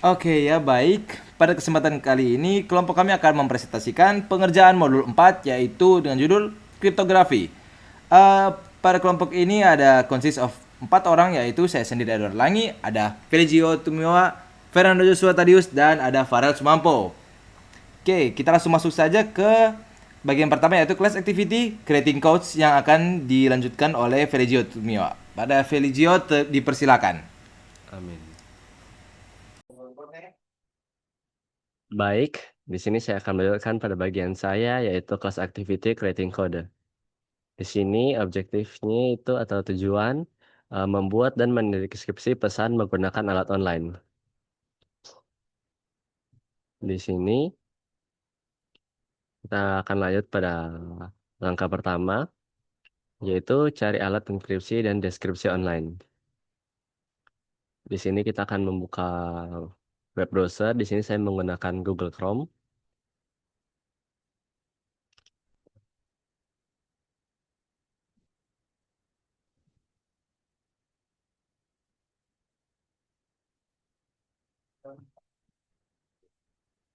Oke ya, baik. Pada kesempatan kali ini, kelompok kami akan mempresentasikan pengerjaan modul 4 yaitu dengan judul kriptografi. Eh, Pada kelompok ini ada consist of 4 orang yaitu saya sendiri Edward Langi, ada Feligio Tumiwa, Fernando Joshua Tadius, dan ada Farel Sumampo. Oke, kita langsung masuk saja ke bagian pertama yaitu class activity creating codes yang akan dilanjutkan oleh Feligio Tumiwa. Pada Feligio dipersilakan. Amin. Baik, di sini saya akan melanjutkan pada bagian saya yaitu class activity creating code. Di sini objektifnya itu atau tujuan membuat dan mendeskripsi pesan menggunakan alat online. Di sini kita akan lanjut pada langkah pertama yaitu cari alat enkripsi dan deskripsi online. Di sini kita akan membuka web browser. Di sini saya menggunakan Google Chrome.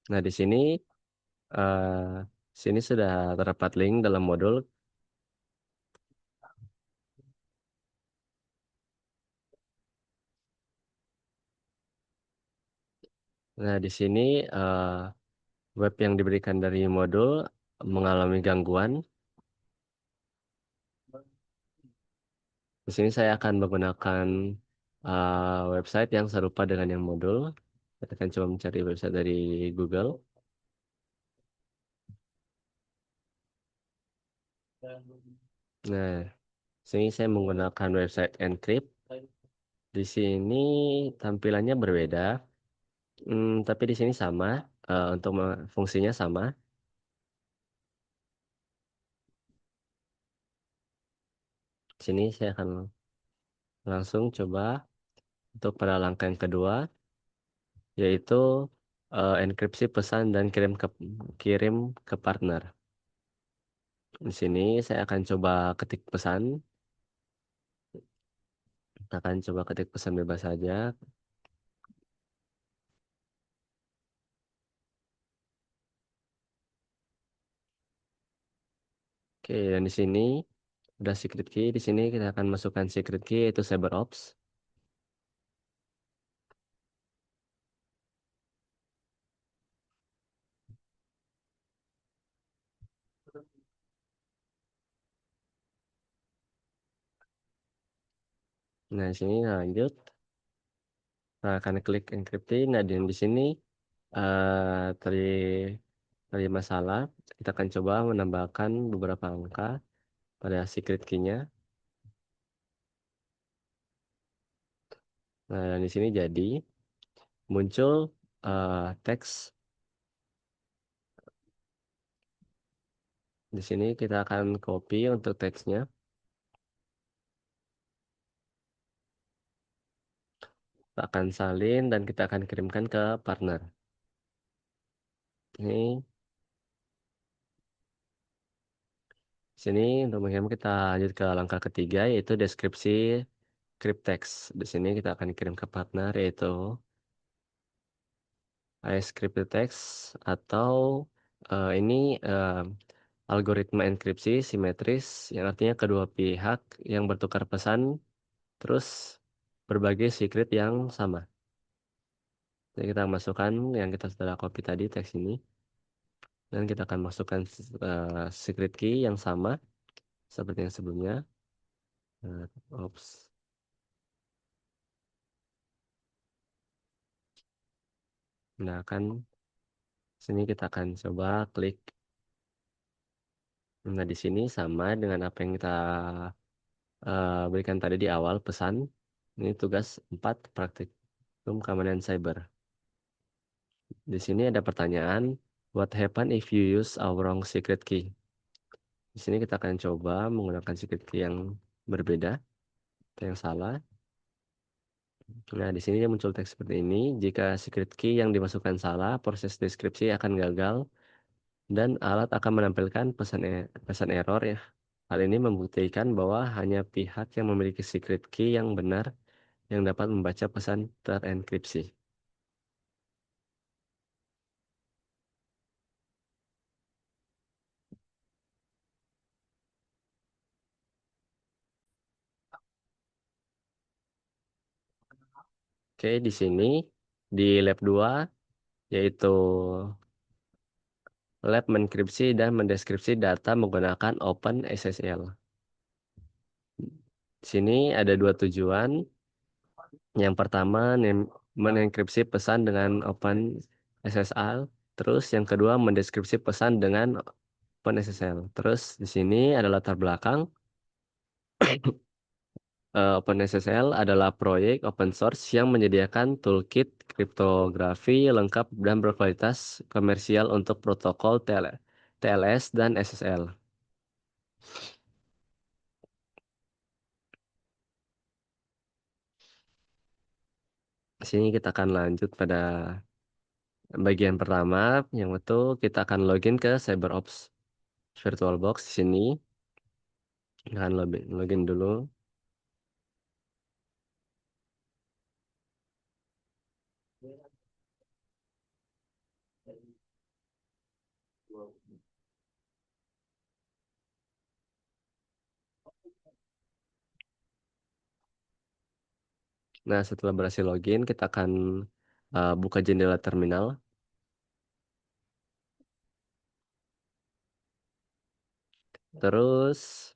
Nah, di sini sudah terdapat link dalam modul. Nah, di sini web yang diberikan dari modul mengalami gangguan. Di sini saya akan menggunakan website yang serupa dengan yang modul. Kita akan coba mencari website dari Google. Nah, sini saya menggunakan website Encrypt. Di sini tampilannya berbeda, tapi di sini sama. Untuk fungsinya sama. Di sini saya akan langsung coba untuk pada langkah yang kedua, yaitu enkripsi pesan dan kirim ke partner. Di sini saya akan coba ketik pesan. Akan coba ketik pesan bebas saja. Oke, dan di sini udah secret key. Di sini kita akan masukkan secret key yaitu CyberOps. Nah, di sini lanjut. Kita akan klik encrypting. Nah, dan di sini tadi tadi masalah. Kita akan coba menambahkan beberapa angka pada secret key-nya. Nah, dan di sini jadi muncul teks. Di sini kita akan copy untuk teksnya. Kita akan salin dan kita akan kirimkan ke partner. Ini sini untuk mengirim kita lanjut ke langkah ketiga yaitu deskripsi crypttext. Di sini kita akan kirim ke partner yaitu iScripttext atau ini algoritma enkripsi simetris yang artinya kedua pihak yang bertukar pesan terus berbagi secret yang sama. Jadi kita masukkan yang kita sudah copy tadi teks ini dan kita akan masukkan secret key yang sama seperti yang sebelumnya. Oops. Nah, kan sini kita akan coba klik. Nah, di sini sama dengan apa yang kita berikan tadi di awal pesan. Ini tugas 4 praktikum keamanan cyber. Di sini ada pertanyaan, what happen if you use our wrong secret key? Di sini kita akan coba menggunakan secret key yang berbeda atau yang salah. Nah, di sini dia muncul teks seperti ini. Jika secret key yang dimasukkan salah, proses deskripsi akan gagal dan alat akan menampilkan pesan error ya. Hal ini membuktikan bahwa hanya pihak yang memiliki secret key yang benar yang dapat membaca pesan terenkripsi. Oke, di sini di lab 2 yaitu lab menkripsi dan mendeskripsi data menggunakan OpenSSL. Di sini ada dua tujuan. Yang pertama menenkripsi pesan dengan OpenSSL, terus yang kedua mendeskripsi pesan dengan OpenSSL. Terus di sini ada latar belakang. OpenSSL adalah proyek open source yang menyediakan toolkit kriptografi lengkap dan berkualitas komersial untuk protokol TLS dan SSL. Di sini kita akan lanjut pada bagian pertama, yang itu kita akan login ke CyberOps VirtualBox. Di sini kita akan login dulu. Nah, setelah berhasil login, kita akan buka jendela terminal. Terus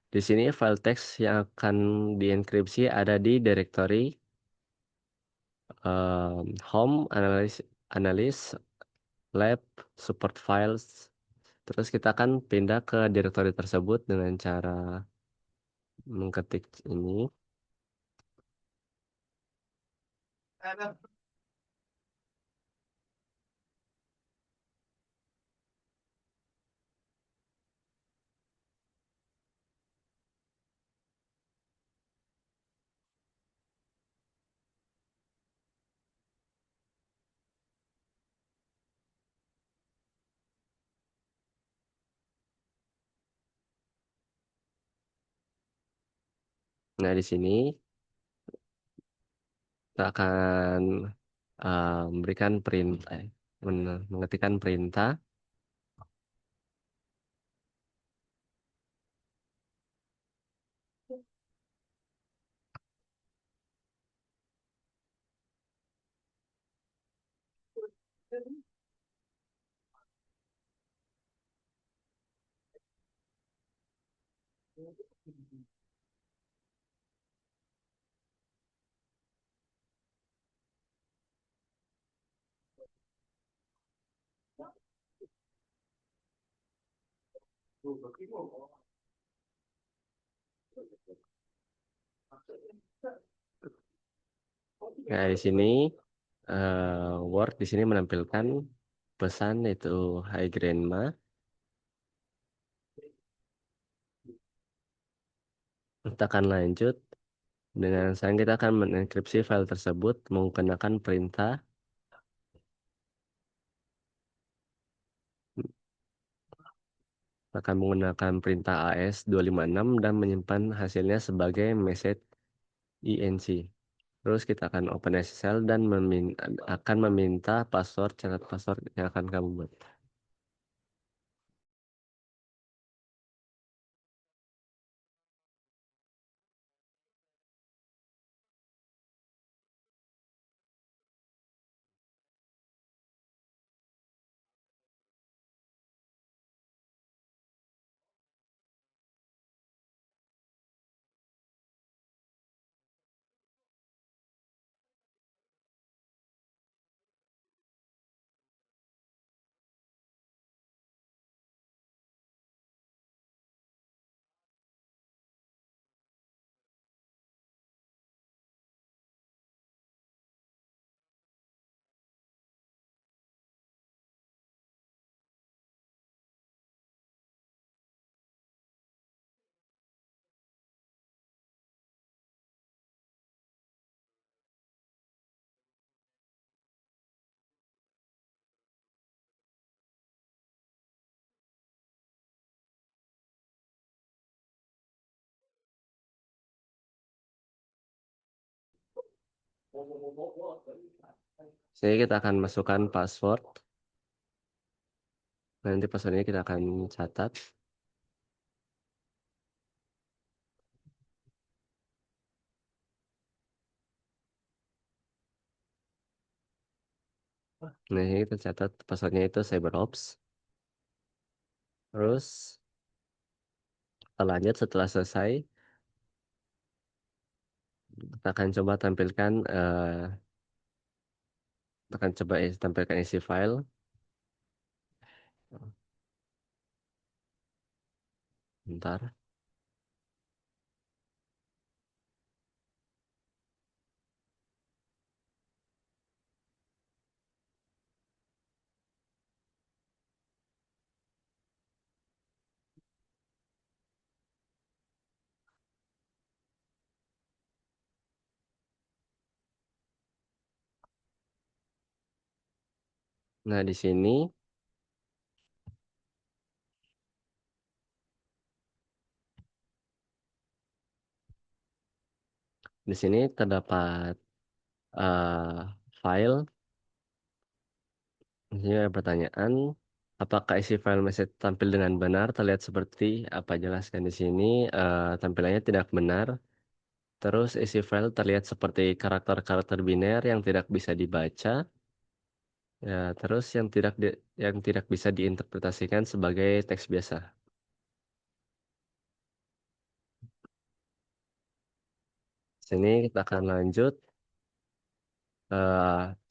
di sini file teks yang akan dienkripsi ada di directory home, analysis, lab, support files. Terus kita akan pindah ke directory tersebut dengan cara mengetik ini. Nah, di sini kita akan memberikan perintah, mengetikkan perintah. Nah, di sini Word di sini menampilkan pesan itu Hi Grandma. Kita akan lanjut dengan sekarang kita akan menenkripsi file tersebut menggunakan perintah. Akan menggunakan perintah AS256 dan menyimpan hasilnya sebagai message INC. Terus kita akan open SSL dan akan meminta password, catat password yang akan kamu buat. Jadi kita akan masukkan password. Nanti passwordnya kita akan catat. Nah, ini kita catat passwordnya itu CyberOps. Terus kita lanjut setelah selesai, kita akan coba tampilkan, kita akan coba tampilkan isi file. Bentar. Nah, di sini terdapat eh, file. Ini ada pertanyaan, apakah isi file message tampil dengan benar? Terlihat seperti apa? Jelaskan di sini. Tampilannya tidak benar. Terus isi file terlihat seperti karakter-karakter biner yang tidak bisa dibaca. Ya, terus yang tidak bisa diinterpretasikan sebagai teks biasa. Sini kita akan lanjut.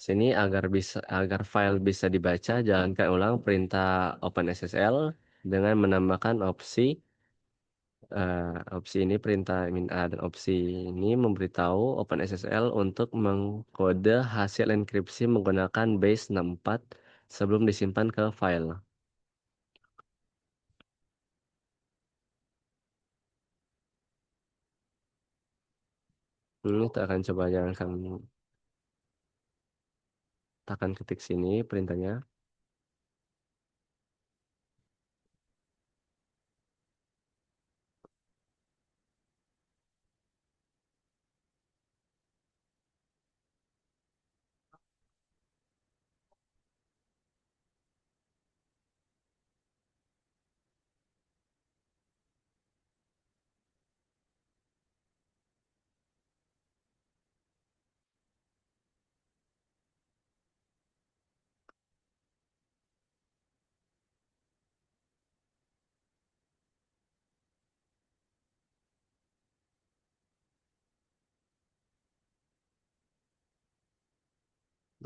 Sini agar file bisa dibaca, jalankan ulang perintah OpenSSL dengan menambahkan opsi ini perintah min a, dan opsi ini memberitahu OpenSSL untuk mengkode hasil enkripsi menggunakan base 64 sebelum disimpan ke file. Ini kita akan coba jalankan, kita akan ketik sini perintahnya.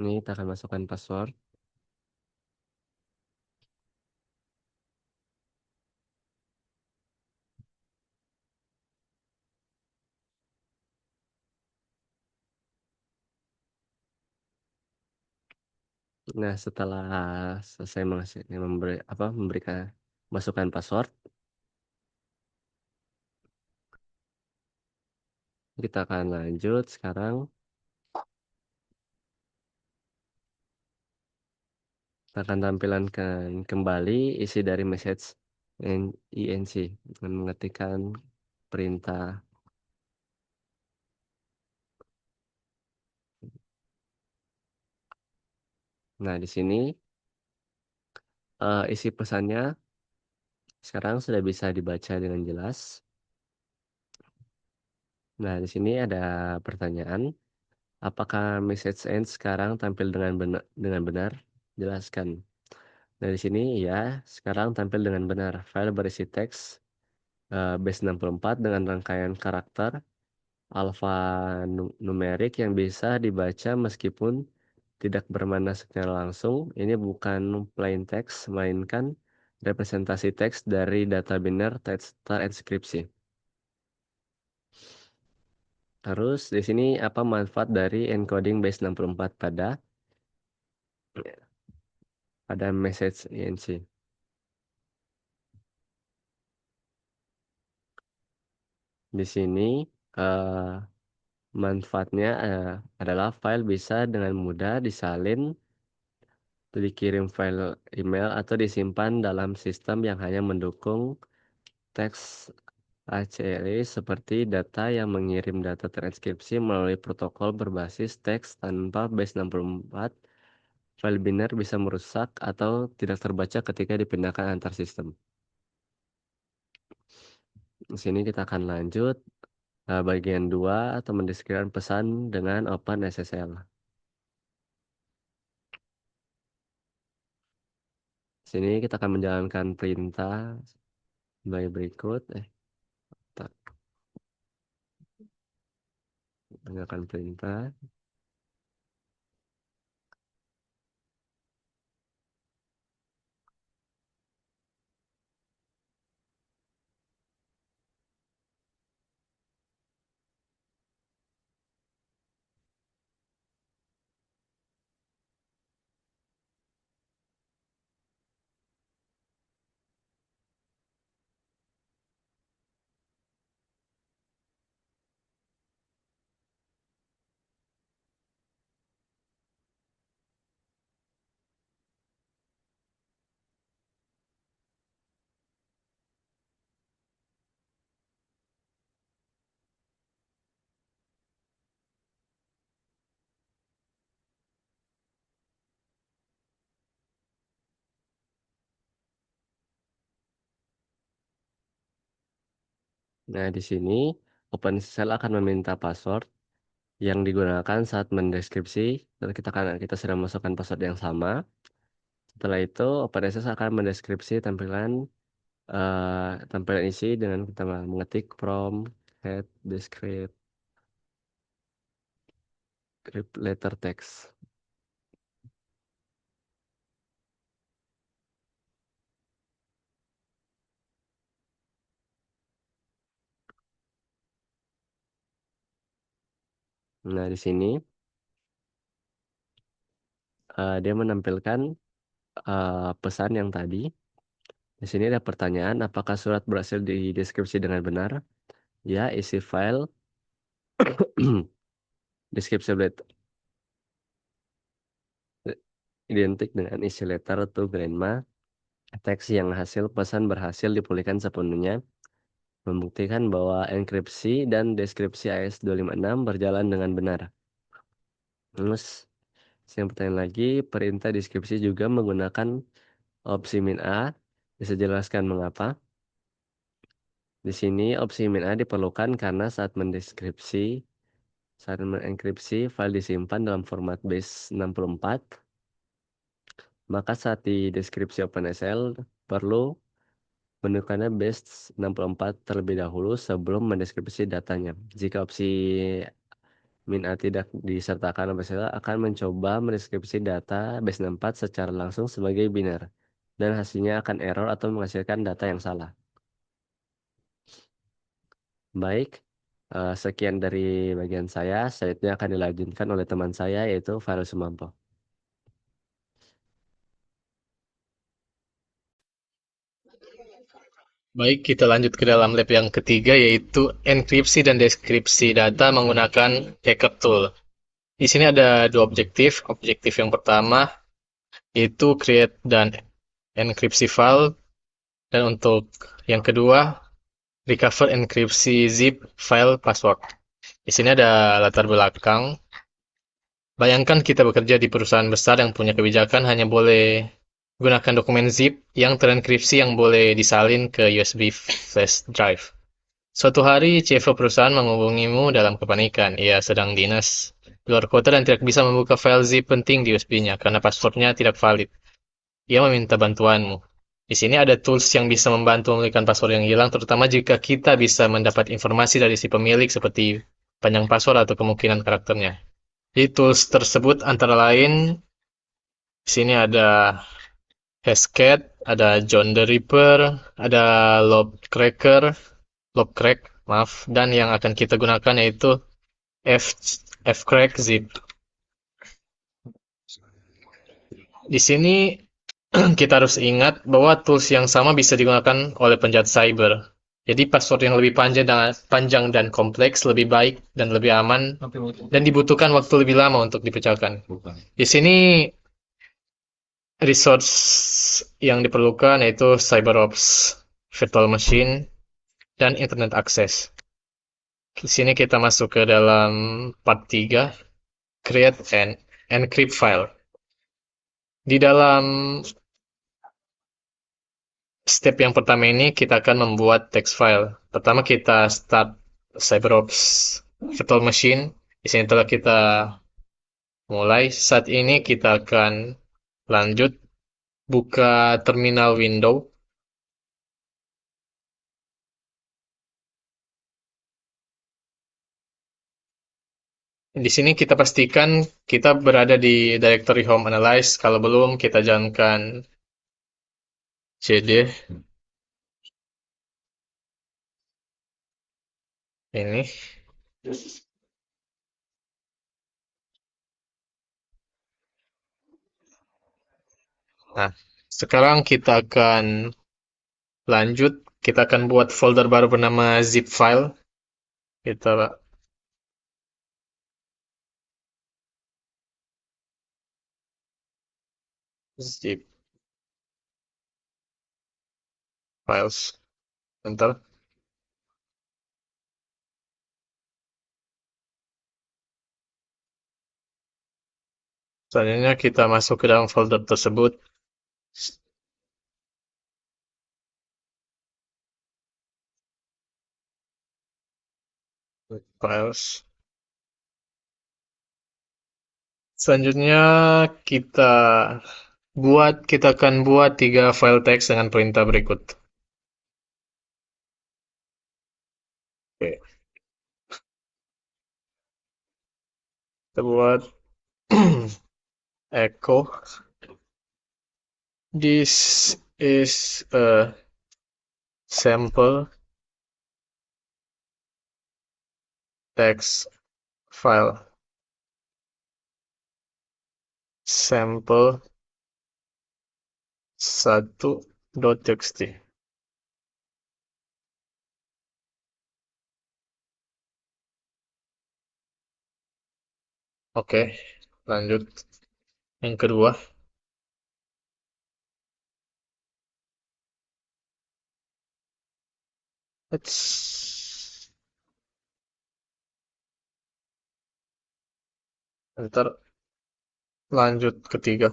Ini kita akan masukkan password. Nah, setelah selesai memberikan masukkan password, kita akan lanjut sekarang. Kita akan tampilkan kembali isi dari message INC dengan mengetikkan perintah. Nah, di sini isi pesannya sekarang sudah bisa dibaca dengan jelas. Nah, di sini ada pertanyaan, apakah message end sekarang tampil dengan benar? Jelaskan. Nah, di sini ya, sekarang tampil dengan benar. File berisi teks base 64 dengan rangkaian karakter alfanumerik yang bisa dibaca meskipun tidak bermakna secara langsung. Ini bukan plain text, melainkan representasi teks dari data biner teks terenkripsi. Terus di sini apa manfaat dari encoding base 64 pada message INC? Di sini eh, manfaatnya adalah file bisa dengan mudah disalin, dikirim file email, atau disimpan dalam sistem yang hanya mendukung teks ACLI seperti data yang mengirim data transkripsi melalui protokol berbasis teks tanpa base 64. File biner bisa merusak atau tidak terbaca ketika dipindahkan antar sistem. Di sini kita akan lanjut bagian 2 atau mendeskripsikan pesan dengan OpenSSL. Sini kita akan menjalankan perintah sebagai berikut. Tak, menjalankan perintah. Nah, di sini OpenSSL akan meminta password yang digunakan saat mendeskripsi. Dan kita sudah masukkan password yang sama. Setelah itu OpenSSL akan mendeskripsi tampilan isi dengan kita mengetik from head descript letter text. Nah, di sini dia menampilkan pesan yang tadi. Di sini ada pertanyaan, apakah surat berhasil dideskripsi dengan benar? Ya, isi file deskripsi identik dengan isi letter to grandma. Teks yang hasil pesan berhasil dipulihkan sepenuhnya, membuktikan bahwa enkripsi dan deskripsi AES256 berjalan dengan benar. Terus, yang pertanyaan lagi, perintah deskripsi juga menggunakan opsi min A. Bisa jelaskan mengapa? Di sini opsi min A diperlukan karena saat mengenkripsi, file disimpan dalam format base64, maka saat di deskripsi OpenSSL perlu menunjukkannya base64 terlebih dahulu sebelum mendeskripsi datanya. Jika opsi min A tidak disertakan, OpenSSL akan mencoba mendeskripsi data base64 secara langsung sebagai biner, dan hasilnya akan error atau menghasilkan data yang salah. Baik, sekian dari bagian saya. Selanjutnya akan dilanjutkan oleh teman saya, yaitu Farel Sumampo. Baik, kita lanjut ke dalam lab yang ketiga, yaitu enkripsi dan deskripsi data menggunakan backup tool. Di sini ada dua objektif. Objektif yang pertama yaitu create dan enkripsi file, dan untuk yang kedua recover enkripsi zip file password. Di sini ada latar belakang. Bayangkan kita bekerja di perusahaan besar yang punya kebijakan hanya boleh gunakan dokumen zip yang terenkripsi yang boleh disalin ke USB flash drive. Suatu hari, CFO perusahaan menghubungimu dalam kepanikan. Ia sedang dinas luar kota dan tidak bisa membuka file zip penting di USB-nya karena passwordnya tidak valid. Ia meminta bantuanmu. Di sini ada tools yang bisa membantu memulihkan password yang hilang, terutama jika kita bisa mendapat informasi dari si pemilik seperti panjang password atau kemungkinan karakternya. Di tools tersebut antara lain, di sini ada Hashcat, ada John the Ripper, ada Lobcrack, maaf, dan yang akan kita gunakan yaitu fcrack zip. Di sini kita harus ingat bahwa tools yang sama bisa digunakan oleh penjahat cyber. Jadi password yang lebih panjang dan kompleks lebih baik dan lebih aman dan dibutuhkan waktu lebih lama untuk dipecahkan. Di sini resource yang diperlukan yaitu CyberOps, virtual machine, dan internet access. Di sini kita masuk ke dalam part 3, create and encrypt file. Di dalam step yang pertama ini kita akan membuat text file. Pertama kita start CyberOps virtual machine. Di sini telah kita mulai. Saat ini kita akan lanjut buka terminal window. Di sini kita pastikan kita berada di directory home analyze. Kalau belum, kita jalankan cd ini. Nah, sekarang kita akan lanjut. Kita akan buat folder baru bernama zip file. Kita zip files. Bentar. Selanjutnya kita masuk ke dalam folder tersebut. Files. Selanjutnya kita akan buat 3 file text dengan perintah berikut. Oke. Kita buat echo. This is a sample text file. Sample 1.txt. Oke, lanjut. Yang kedua, ntar lanjut ketiga.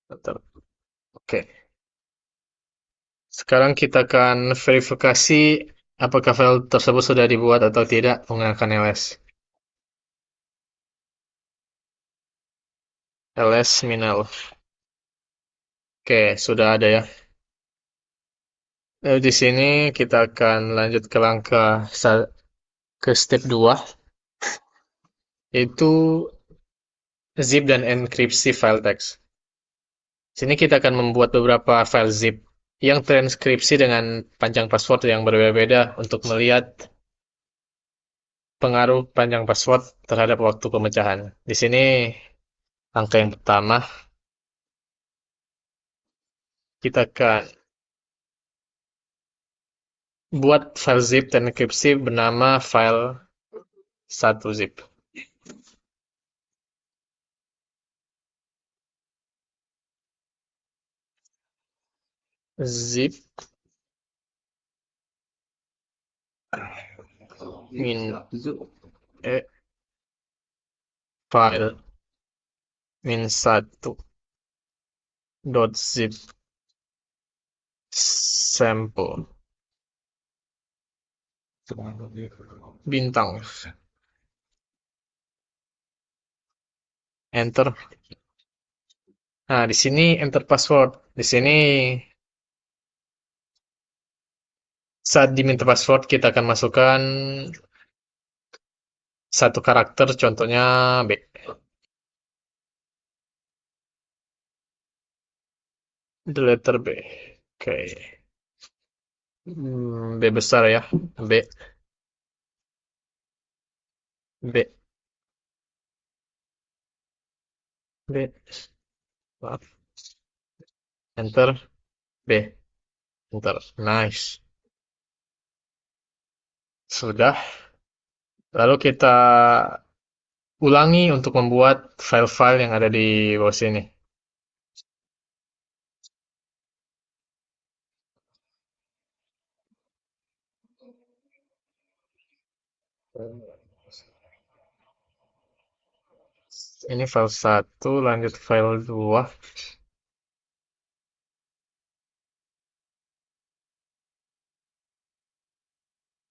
Ntar. Oke. Sekarang kita akan verifikasi apakah file tersebut sudah dibuat atau tidak menggunakan ls. ls minel. Oke, sudah ada ya. Lalu di sini kita akan lanjut ke ke step 2, yaitu zip dan enkripsi file text. Sini kita akan membuat beberapa file zip yang transkripsi dengan panjang password yang berbeda-beda untuk melihat pengaruh panjang password terhadap waktu pemecahan. Di sini langkah yang pertama, kita akan buat file zip dan enkripsi bernama file 1zip. Zip min file min 1.zip sample bintang. Enter. Nah, di sini enter password. Di sini saat diminta password kita akan masukkan satu karakter, contohnya B. The letter B. Oke. B besar ya. B. B. B. Maaf. Enter. B. Enter. Nice. Sudah. Lalu kita ulangi untuk membuat file-file yang ada di bawah sini. Ini file 1, lanjut file 2.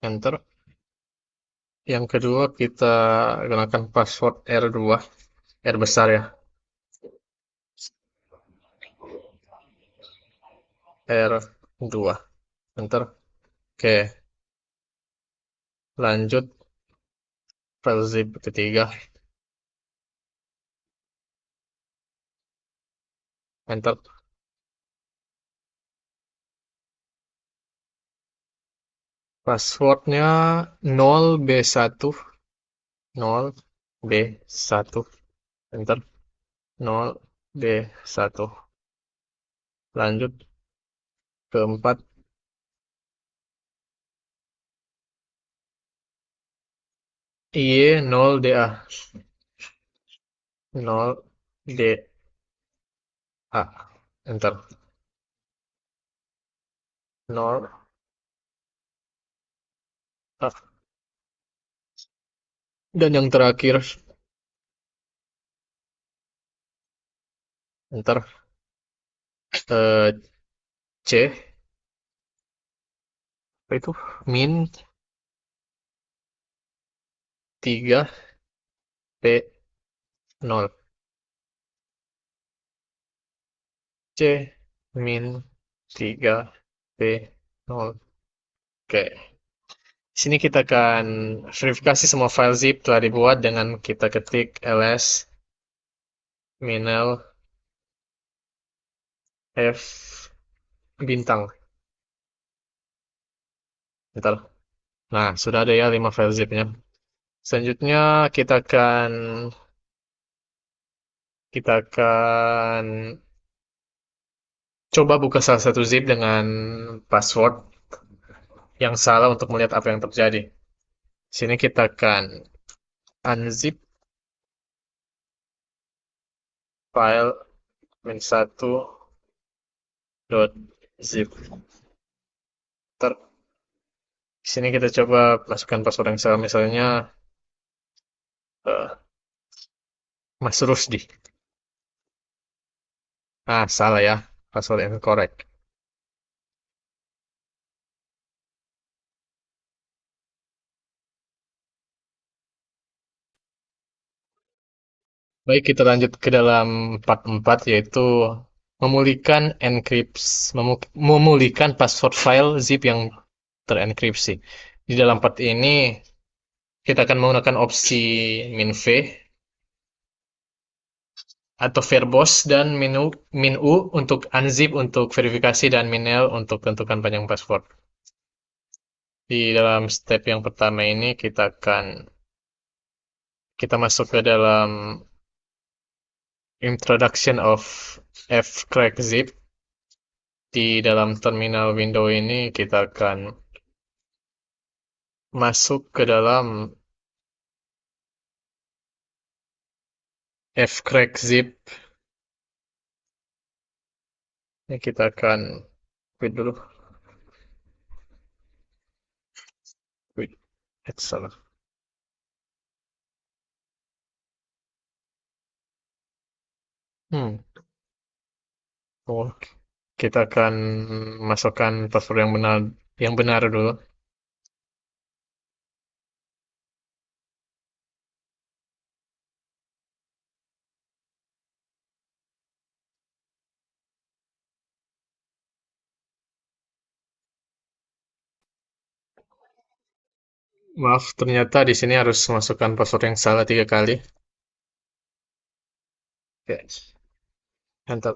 Enter. Yang kedua kita gunakan password R2. R besar ya. R2. Enter. Oke, lanjut file zip ketiga. Enter. Passwordnya 0B1. 0B1. Enter. 0B1. Lanjut keempat. IE0DA. 0DA. Enter. 0. Dan yang terakhir. Enter. C. Apa itu? Min 3 P0. C min 3 P0. Oke. Di sini kita akan verifikasi semua file zip telah dibuat dengan kita ketik ls minel f bintang. Bentar. Nah, sudah ada ya 5 file zipnya. Selanjutnya kita akan coba buka salah satu zip dengan password yang salah untuk melihat apa yang terjadi. Sini kita akan unzip file min1.zip. Di sini kita coba masukkan password yang salah, misalnya Mas Rusdi. Salah ya, password yang correct. Baik, kita lanjut ke dalam part 4, yaitu memulihkan password file zip yang terenkripsi. Di dalam part ini, kita akan menggunakan opsi minv atau verbose dan minu untuk unzip untuk verifikasi dan minel untuk tentukan panjang password. Di dalam step yang pertama ini kita masuk ke dalam introduction of fcrackzip. Di dalam terminal window ini kita akan masuk ke dalam fcrackzip. Ini kita akan quit dulu. Quit. Salah. Kita akan masukkan password yang benar dulu. Maaf, ternyata di sini harus masukkan password yang salah 3 kali. Oke. Enter.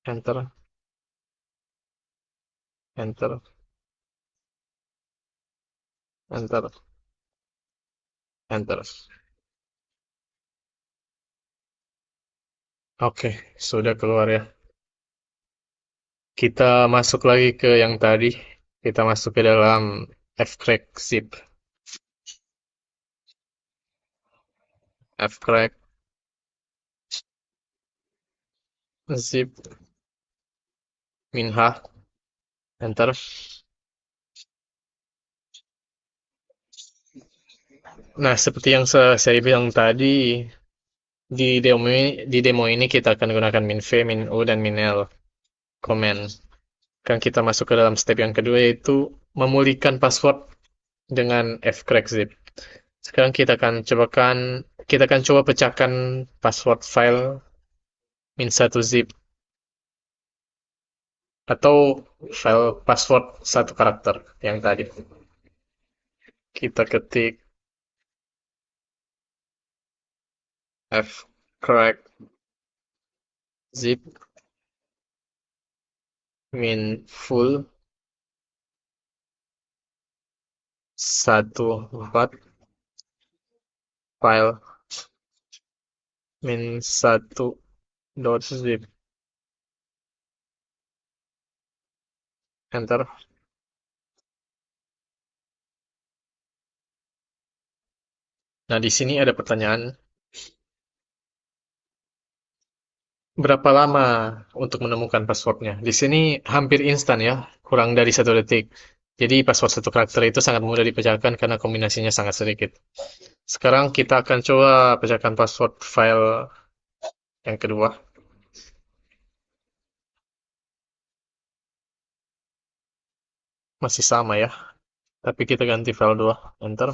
Enter. Enter. Enter. Enter. Oke, sudah keluar ya. Kita masuk lagi ke yang tadi. Kita masuk ke dalam fcrackzip. fcrackzip minha. Enter. Nah, seperti yang saya bilang tadi, di demo ini kita akan gunakan minv, minu, dan minel command. Kan kita masuk ke dalam step yang kedua, yaitu memulihkan password dengan fcrackzip. Sekarang kita kita akan coba pecahkan password file min1zip atau file password satu karakter yang tadi. Kita ketik fcrack zip min full 14 file min1.zip, enter. Nah, di sini ada pertanyaan, berapa lama untuk menemukan passwordnya? Di sini hampir instan ya, kurang dari 1 detik. Jadi password satu karakter itu sangat mudah dipecahkan karena kombinasinya sangat sedikit. Sekarang kita akan coba pecahkan password file yang kedua. Masih sama ya, tapi kita ganti file 2, enter.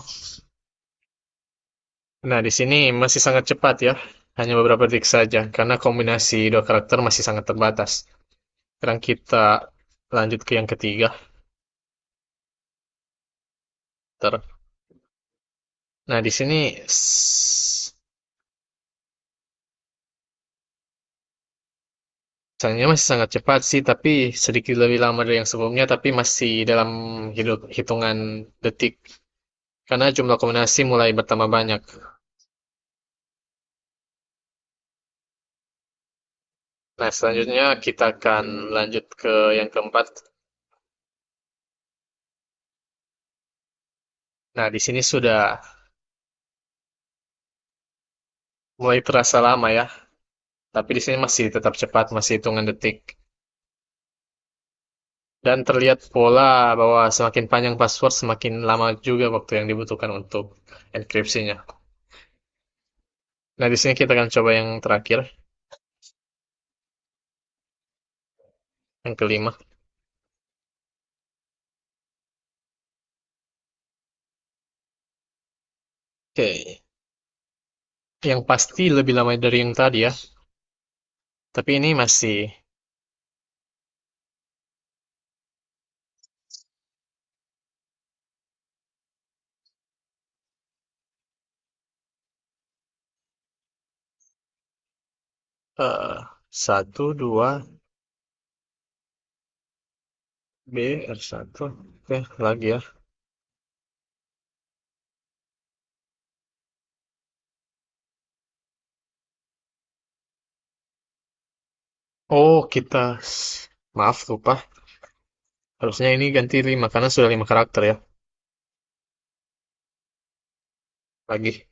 Nah, di sini masih sangat cepat ya, hanya beberapa detik saja, karena kombinasi dua karakter masih sangat terbatas. Sekarang kita lanjut ke yang ketiga. Nah, di sini caranya masih sangat cepat sih, tapi sedikit lebih lama dari yang sebelumnya, tapi masih dalam hitungan detik. Karena jumlah kombinasi mulai bertambah banyak. Nah, selanjutnya kita akan lanjut ke yang keempat. Nah, di sini sudah mulai terasa lama ya, tapi di sini masih tetap cepat, masih hitungan detik. Dan terlihat pola bahwa semakin panjang password, semakin lama juga waktu yang dibutuhkan untuk enkripsinya. Nah, di sini kita akan coba yang terakhir, yang kelima. Oke, yang pasti lebih lama dari yang tadi ya. Tapi ini masih eh, 1, 2, B, R1. Oke, lagi ya. Oh, maaf lupa. Harusnya ini ganti 5 karena sudah 5 karakter ya. Lagi.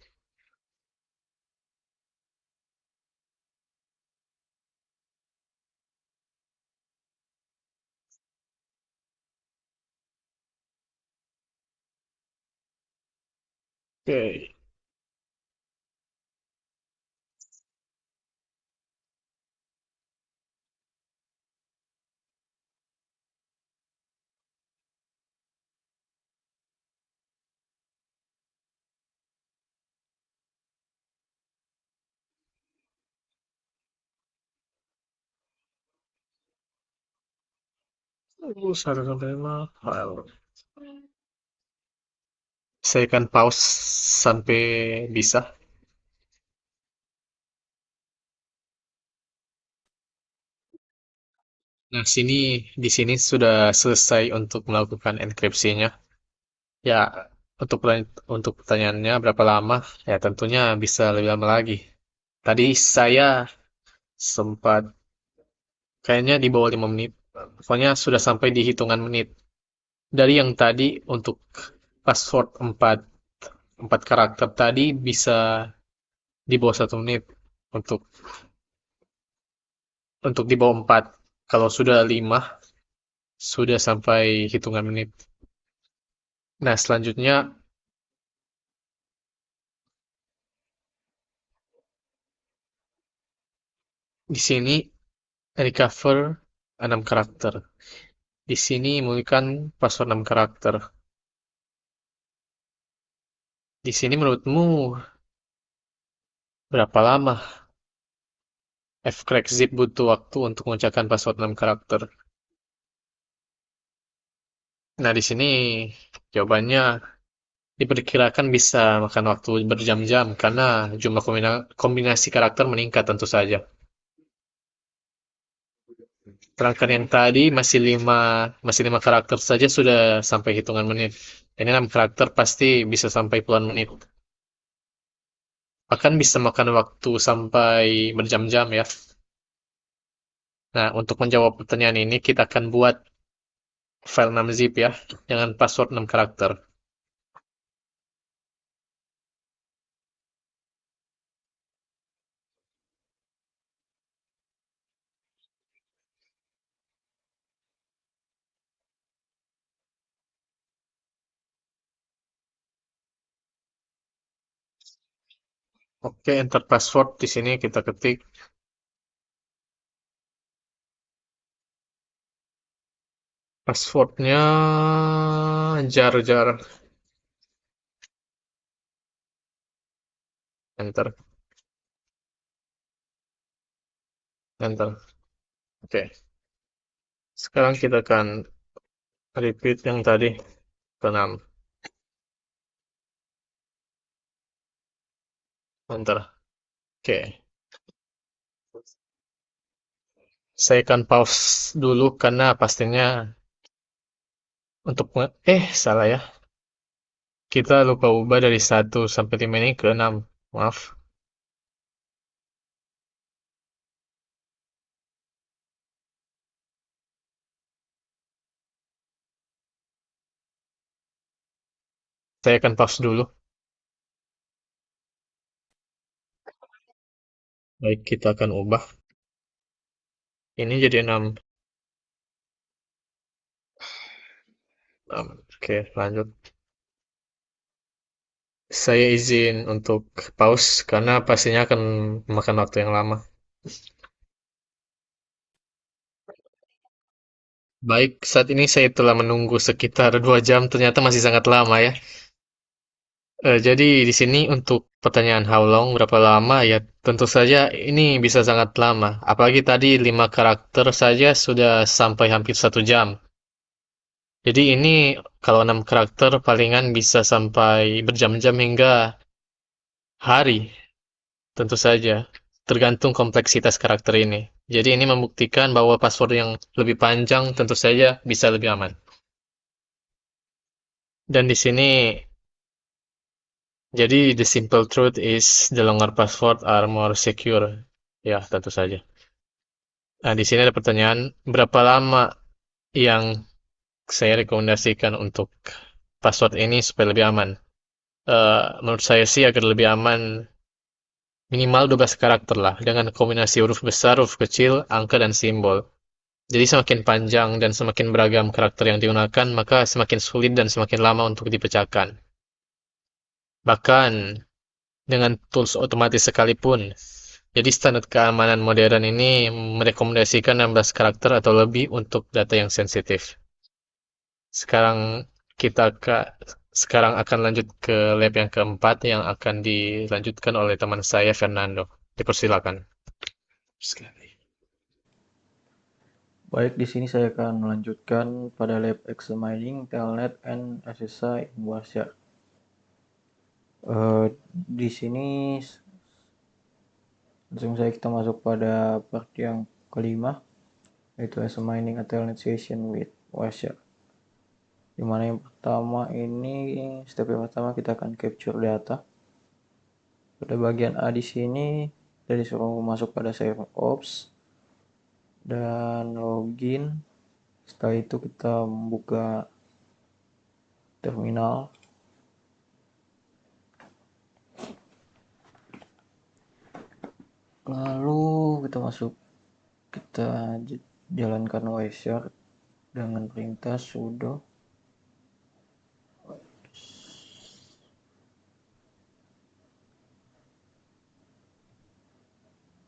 Oke. Satu sampai 5 file. Saya akan pause sampai bisa. Nah, di sini sudah selesai untuk melakukan enkripsinya. Ya, untuk pertanyaannya berapa lama? Ya, tentunya bisa lebih lama lagi. Tadi saya sempat kayaknya di bawah 5 menit. Pokoknya sudah sampai di hitungan menit. Dari yang tadi untuk password 4 karakter tadi bisa di bawah 1 menit untuk di bawah 4. Kalau sudah 5 sudah sampai hitungan menit. Nah, selanjutnya di sini recover 6 karakter. Di sini memulihkan password 6 karakter. Di sini menurutmu Berapa lama fcrack zip butuh waktu untuk mengucapkan password 6 karakter? Nah, di sini jawabannya diperkirakan bisa makan waktu berjam-jam karena jumlah kombinasi karakter meningkat tentu saja. Sedangkan yang tadi masih lima karakter saja sudah sampai hitungan menit. Ini 6 karakter pasti bisa sampai puluhan menit. Bahkan bisa makan waktu sampai berjam-jam ya. Nah, untuk menjawab pertanyaan ini kita akan buat file 6 zip ya dengan password 6 karakter. Oke, enter password di sini kita ketik passwordnya jar. Enter, enter. Oke, sekarang kita akan repeat yang tadi ke 6. Enter. Oke, saya akan pause dulu karena pastinya untuk salah ya. Kita lupa ubah dari 1 sampai 5 ini ke 6. Maaf. Saya akan pause dulu. Baik, kita akan ubah. Ini jadi 6. Oke, lanjut. Saya izin untuk pause karena pastinya akan memakan waktu yang lama. Baik, saat ini saya telah menunggu sekitar 2 jam, ternyata masih sangat lama ya. Jadi di sini untuk pertanyaan how long, berapa lama, ya tentu saja ini bisa sangat lama. Apalagi tadi 5 karakter saja sudah sampai hampir 1 jam. Jadi ini kalau 6 karakter palingan bisa sampai berjam-jam hingga hari, tentu saja. Tergantung kompleksitas karakter ini. Jadi ini membuktikan bahwa password yang lebih panjang tentu saja bisa lebih aman. Dan di sini, jadi the simple truth is the longer password are more secure. Ya, tentu saja. Nah, di sini ada pertanyaan, berapa lama yang saya rekomendasikan untuk password ini supaya lebih aman? Menurut saya sih agar lebih aman minimal 12 karakter lah dengan kombinasi huruf besar, huruf kecil, angka, dan simbol. Jadi semakin panjang dan semakin beragam karakter yang digunakan, maka semakin sulit dan semakin lama untuk dipecahkan. Bahkan dengan tools otomatis sekalipun. Jadi standar keamanan modern ini merekomendasikan 16 karakter atau lebih untuk data yang sensitif. Sekarang kita sekarang akan lanjut ke lab yang keempat yang akan dilanjutkan oleh teman saya Fernando. Dipersilakan. Baik, di sini saya akan melanjutkan pada lab examining telnet and SSI in Warshare. Di sini langsung saja kita masuk pada part yang kelima, yaitu examining a telnet session with Warshare. Dimana yang pertama ini, step yang pertama kita akan capture data. Pada bagian A di sini kita disuruh masuk pada server ops dan login. Setelah itu kita membuka terminal. Lalu kita jalankan Wireshark dengan perintah sudo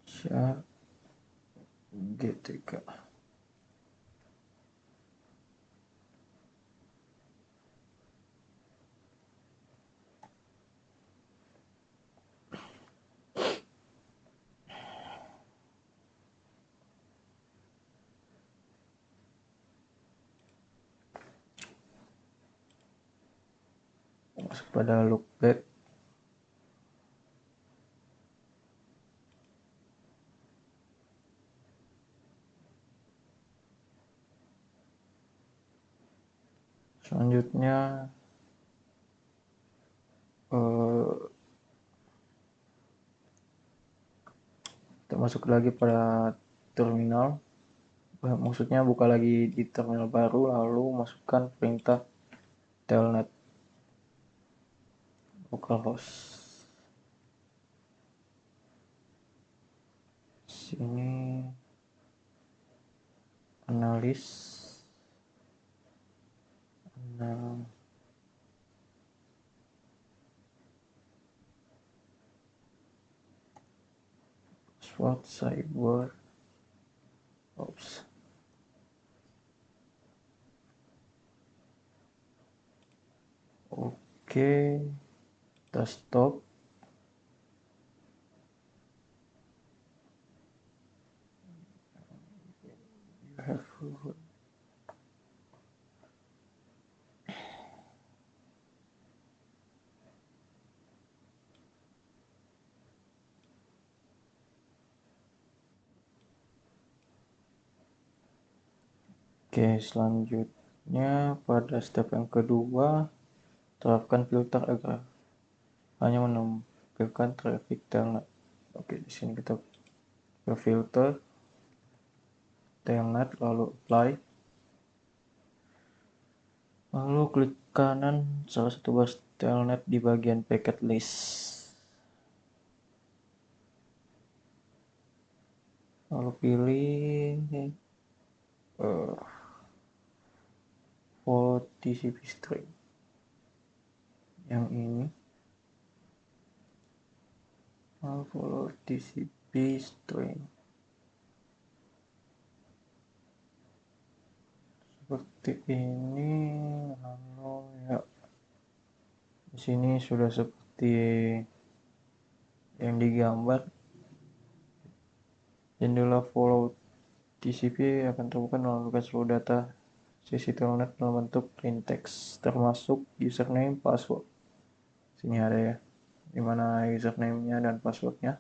shark gtk. masuk pada look back. Selanjutnya kita masuk lagi pada terminal. Maksudnya buka lagi di terminal baru, lalu masukkan perintah telnet localhost. Sini analis password cyber. Oops. Oke, kita stop. Oke, selanjutnya pada step yang kedua, terapkan filter agar hanya menampilkan traffic telnet. Oke, di sini kita ke filter telnet, lalu apply, lalu klik kanan salah satu bus telnet di bagian packet list, lalu pilih follow TCP string yang ini, lalu follow TCP string seperti ini. Lalu ya, di sini sudah seperti yang digambar. Jendela follow TCP akan terbuka menampilkan seluruh data sesi telnet dalam bentuk plain text termasuk username, password. Sini ada ya, dimana username-nya dan passwordnya.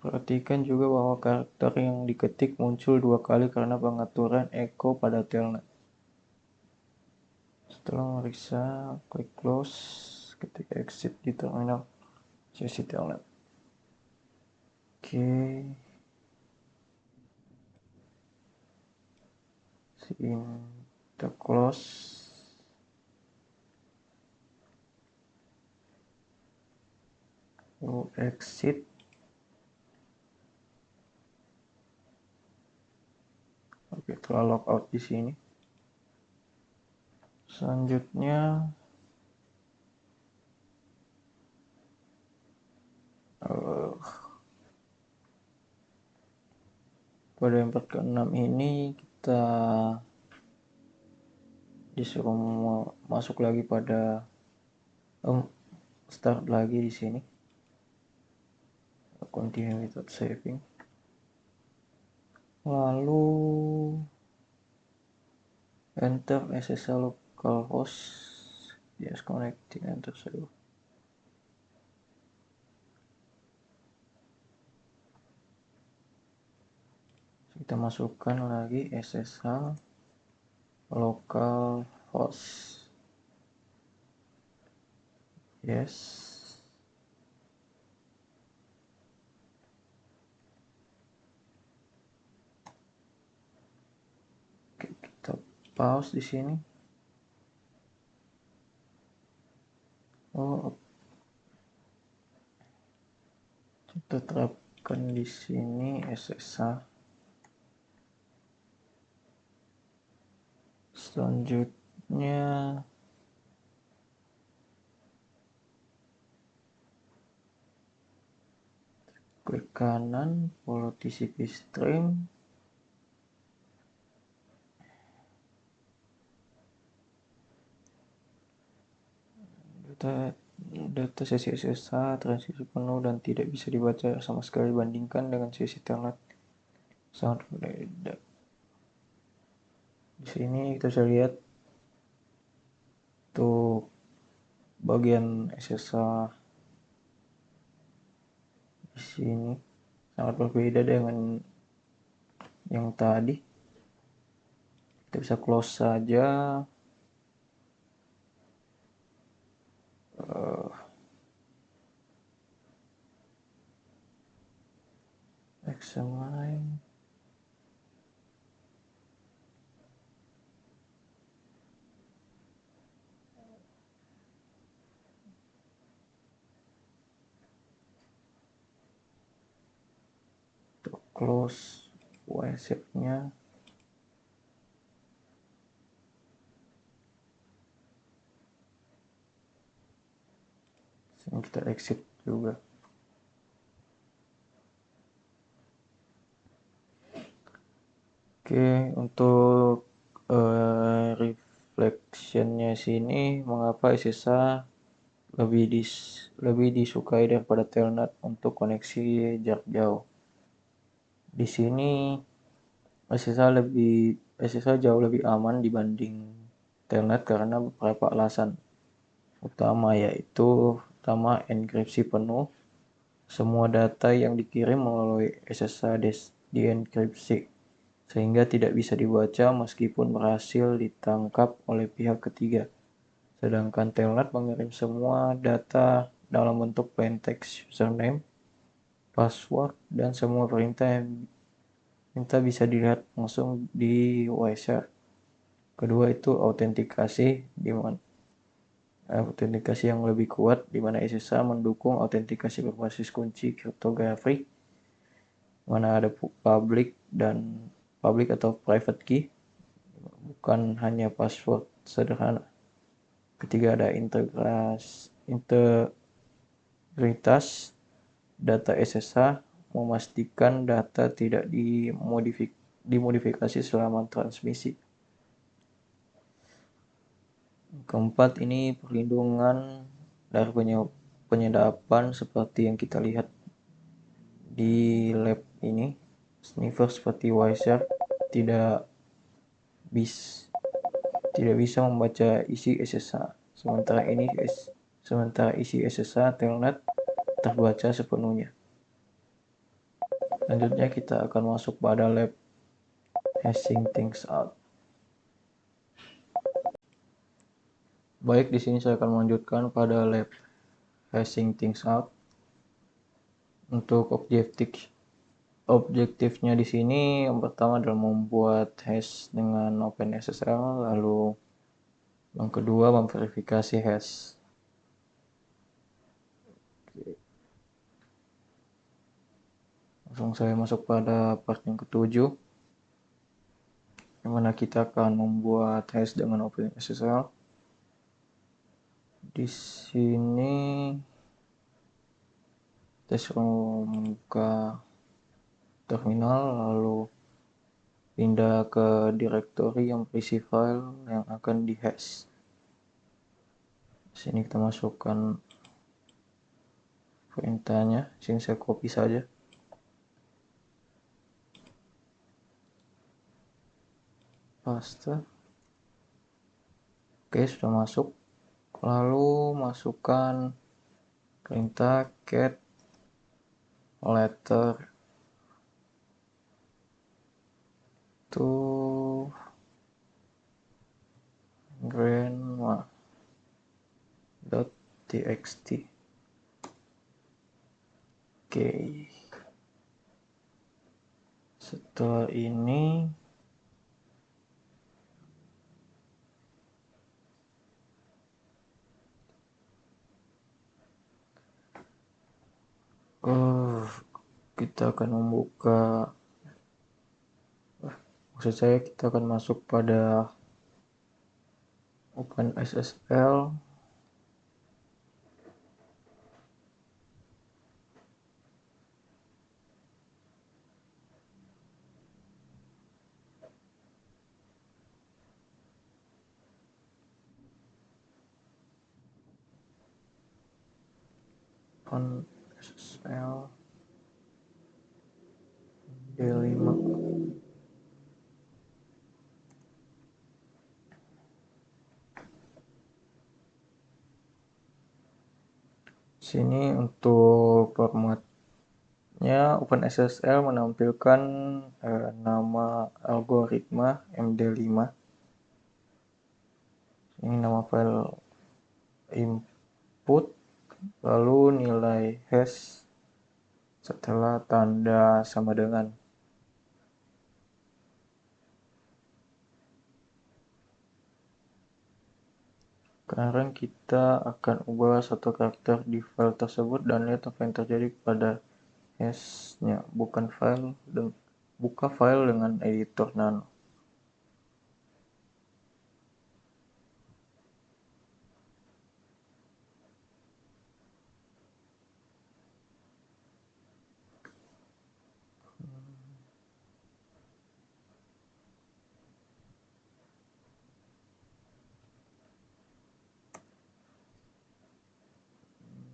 Perhatikan juga bahwa karakter yang diketik muncul 2 kali karena pengaturan echo pada telnet. Setelah memeriksa, klik close ketika exit di terminal sesi telnet. Oke. Sini kita close. Lalu exit. Oke, telah logout di sini. Selanjutnya pada yang ke-6 ini kita disuruh masuk lagi pada start lagi di sini. Continue without saving. Lalu enter SSL localhost. Yes, connecting, enter saja. Kita masukkan lagi SSH localhost. Yes. Oke, kita pause di sini. Kita terapkan di sini SSH. Selanjutnya klik kanan, follow TCP string. Data sesi SSH transisi penuh dan tidak bisa dibaca sama sekali, bandingkan dengan sesi telnet sangat berbeda. Di sini kita bisa lihat tuh bagian SSH di sini sangat berbeda dengan yang tadi. Kita bisa close saja. Examine. Untuk close wireshark-nya. Sini kita exit juga. Oke, untuk reflectionnya sini, mengapa SSH lebih disukai daripada Telnet untuk koneksi jarak jauh. Di sini SSH jauh lebih aman dibanding Telnet karena beberapa alasan utama, yaitu enkripsi penuh. Semua data yang dikirim melalui SSH dienkripsi sehingga tidak bisa dibaca meskipun berhasil ditangkap oleh pihak ketiga. Sedangkan Telnet mengirim semua data dalam bentuk plain text username, password, dan semua perintah yang bisa dilihat langsung di Wireshark. Kedua itu autentikasi yang lebih kuat, di mana SSH mendukung autentikasi berbasis kunci kriptografi, mana ada public atau private key, bukan hanya password sederhana. Ketiga ada integritas data SSH, memastikan data tidak dimodifikasi selama transmisi. Keempat ini perlindungan dari penyedapan seperti yang kita lihat di lab ini. Sniffer seperti Wireshark tidak bisa membaca isi SSH. Sementara isi SSH Telnet terbaca sepenuhnya. Selanjutnya kita akan masuk pada lab hashing things out. Baik, di sini saya akan melanjutkan pada lab hashing things out. Untuk objektifnya di sini yang pertama adalah membuat hash dengan OpenSSL, lalu yang kedua memverifikasi hash. Langsung saya masuk pada part yang ketujuh, yang mana kita akan membuat hash dengan OpenSSL. Di sini kita suruh membuka terminal, lalu pindah ke directory yang berisi file yang akan dihash. Di sini kita masukkan perintahnya. Di sini saya copy saja. Paste. Oke, sudah masuk. Lalu masukkan perintah get letter to grandma.txt. Oke. Setelah ini kita akan kita akan masuk pada OpenSSL. OpenSSL D5. Sini untuk formatnya OpenSSL menampilkan nama algoritma MD5. Ini nama file input, lalu nilai hash setelah tanda sama dengan. Sekarang kita akan ubah satu karakter di file tersebut dan lihat apa yang terjadi pada hash-nya. Buka file dengan editor nano.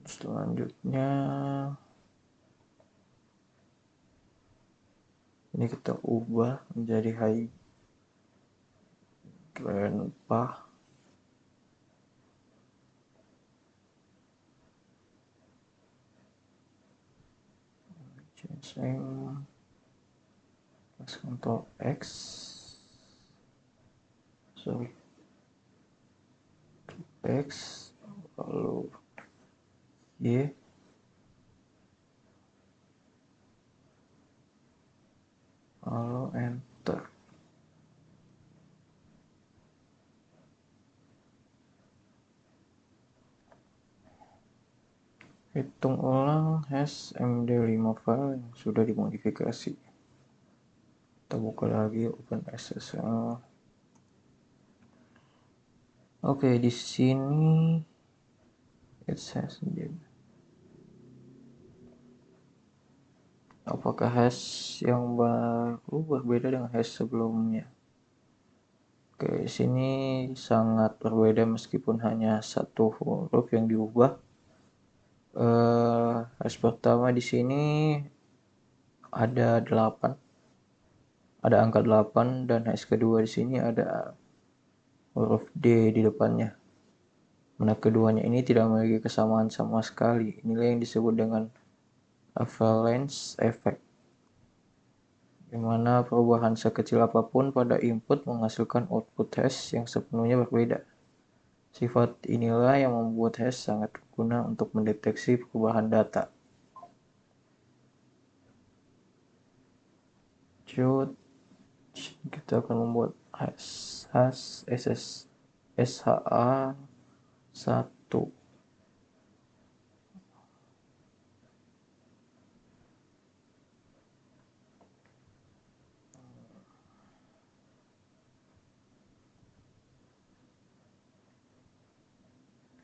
Selanjutnya ini kita ubah menjadi high grandpa. Change name, Ctrl X, lalu Y, lalu enter. Hitung ulang hash MD5 file yang sudah dimodifikasi. Kita buka lagi OpenSSL. Oke, di sini it says apakah hash yang baru berbeda dengan hash sebelumnya? Oke, di sini sangat berbeda meskipun hanya satu huruf yang diubah. Hash pertama di sini ada 8. Ada angka 8 dan hash kedua di sini ada huruf D di depannya. Mana keduanya ini tidak memiliki kesamaan sama sekali. Inilah yang disebut dengan avalanche effect, di mana perubahan sekecil apapun pada input menghasilkan output hash yang sepenuhnya berbeda. Sifat inilah yang membuat hash sangat berguna untuk mendeteksi perubahan data. Kita akan membuat hash SHA 1.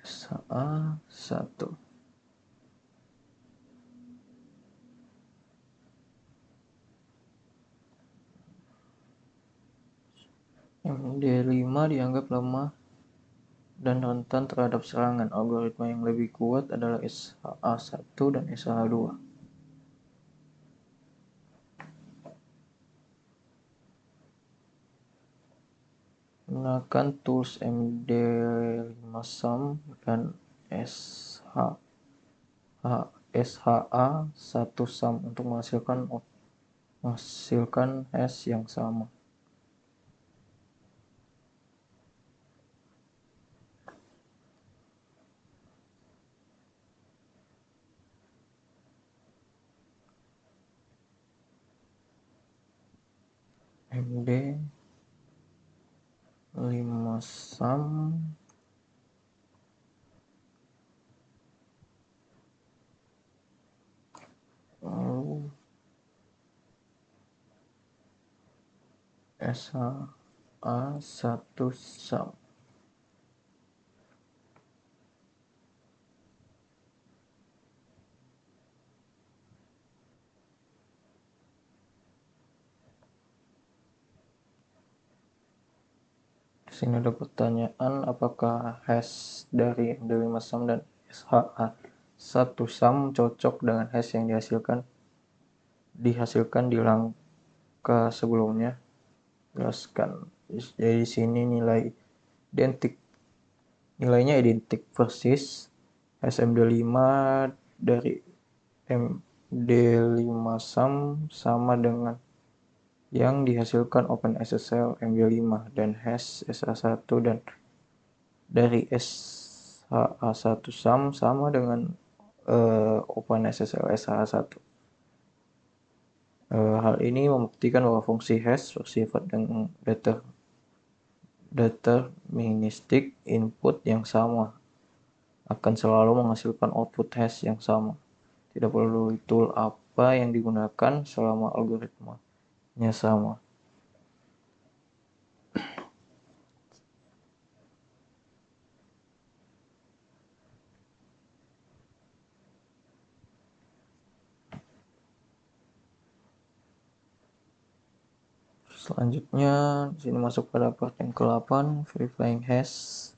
SHA 1. MD5 dianggap lemah dan rentan terhadap serangan. Algoritma yang lebih kuat adalah SHA-1 dan SHA-2. Gunakan tools MD5Sum dan SHA-1Sum untuk menghasilkan hash yang sama. MD5Sum lalu SHA-1Sum. Di sini ada pertanyaan, apakah hash dari MD5Sum dan SHA-1Sum cocok dengan hash yang dihasilkan di apakah sebelumnya. Jelaskan. Jadi di sini nilainya identik persis SMD5 dari MD5 sum sama dengan yang dihasilkan OpenSSL MD5 dan hash SH1 dan dari SHA1 sum sama dengan OpenSSL SHA1. Hal ini membuktikan bahwa fungsi hash bersifat dengan deterministik input yang sama akan selalu menghasilkan output hash yang sama. Tidak perlu tool apa yang digunakan selama algoritmanya sama. Selanjutnya, di sini masuk pada part yang ke-8, verifying hash.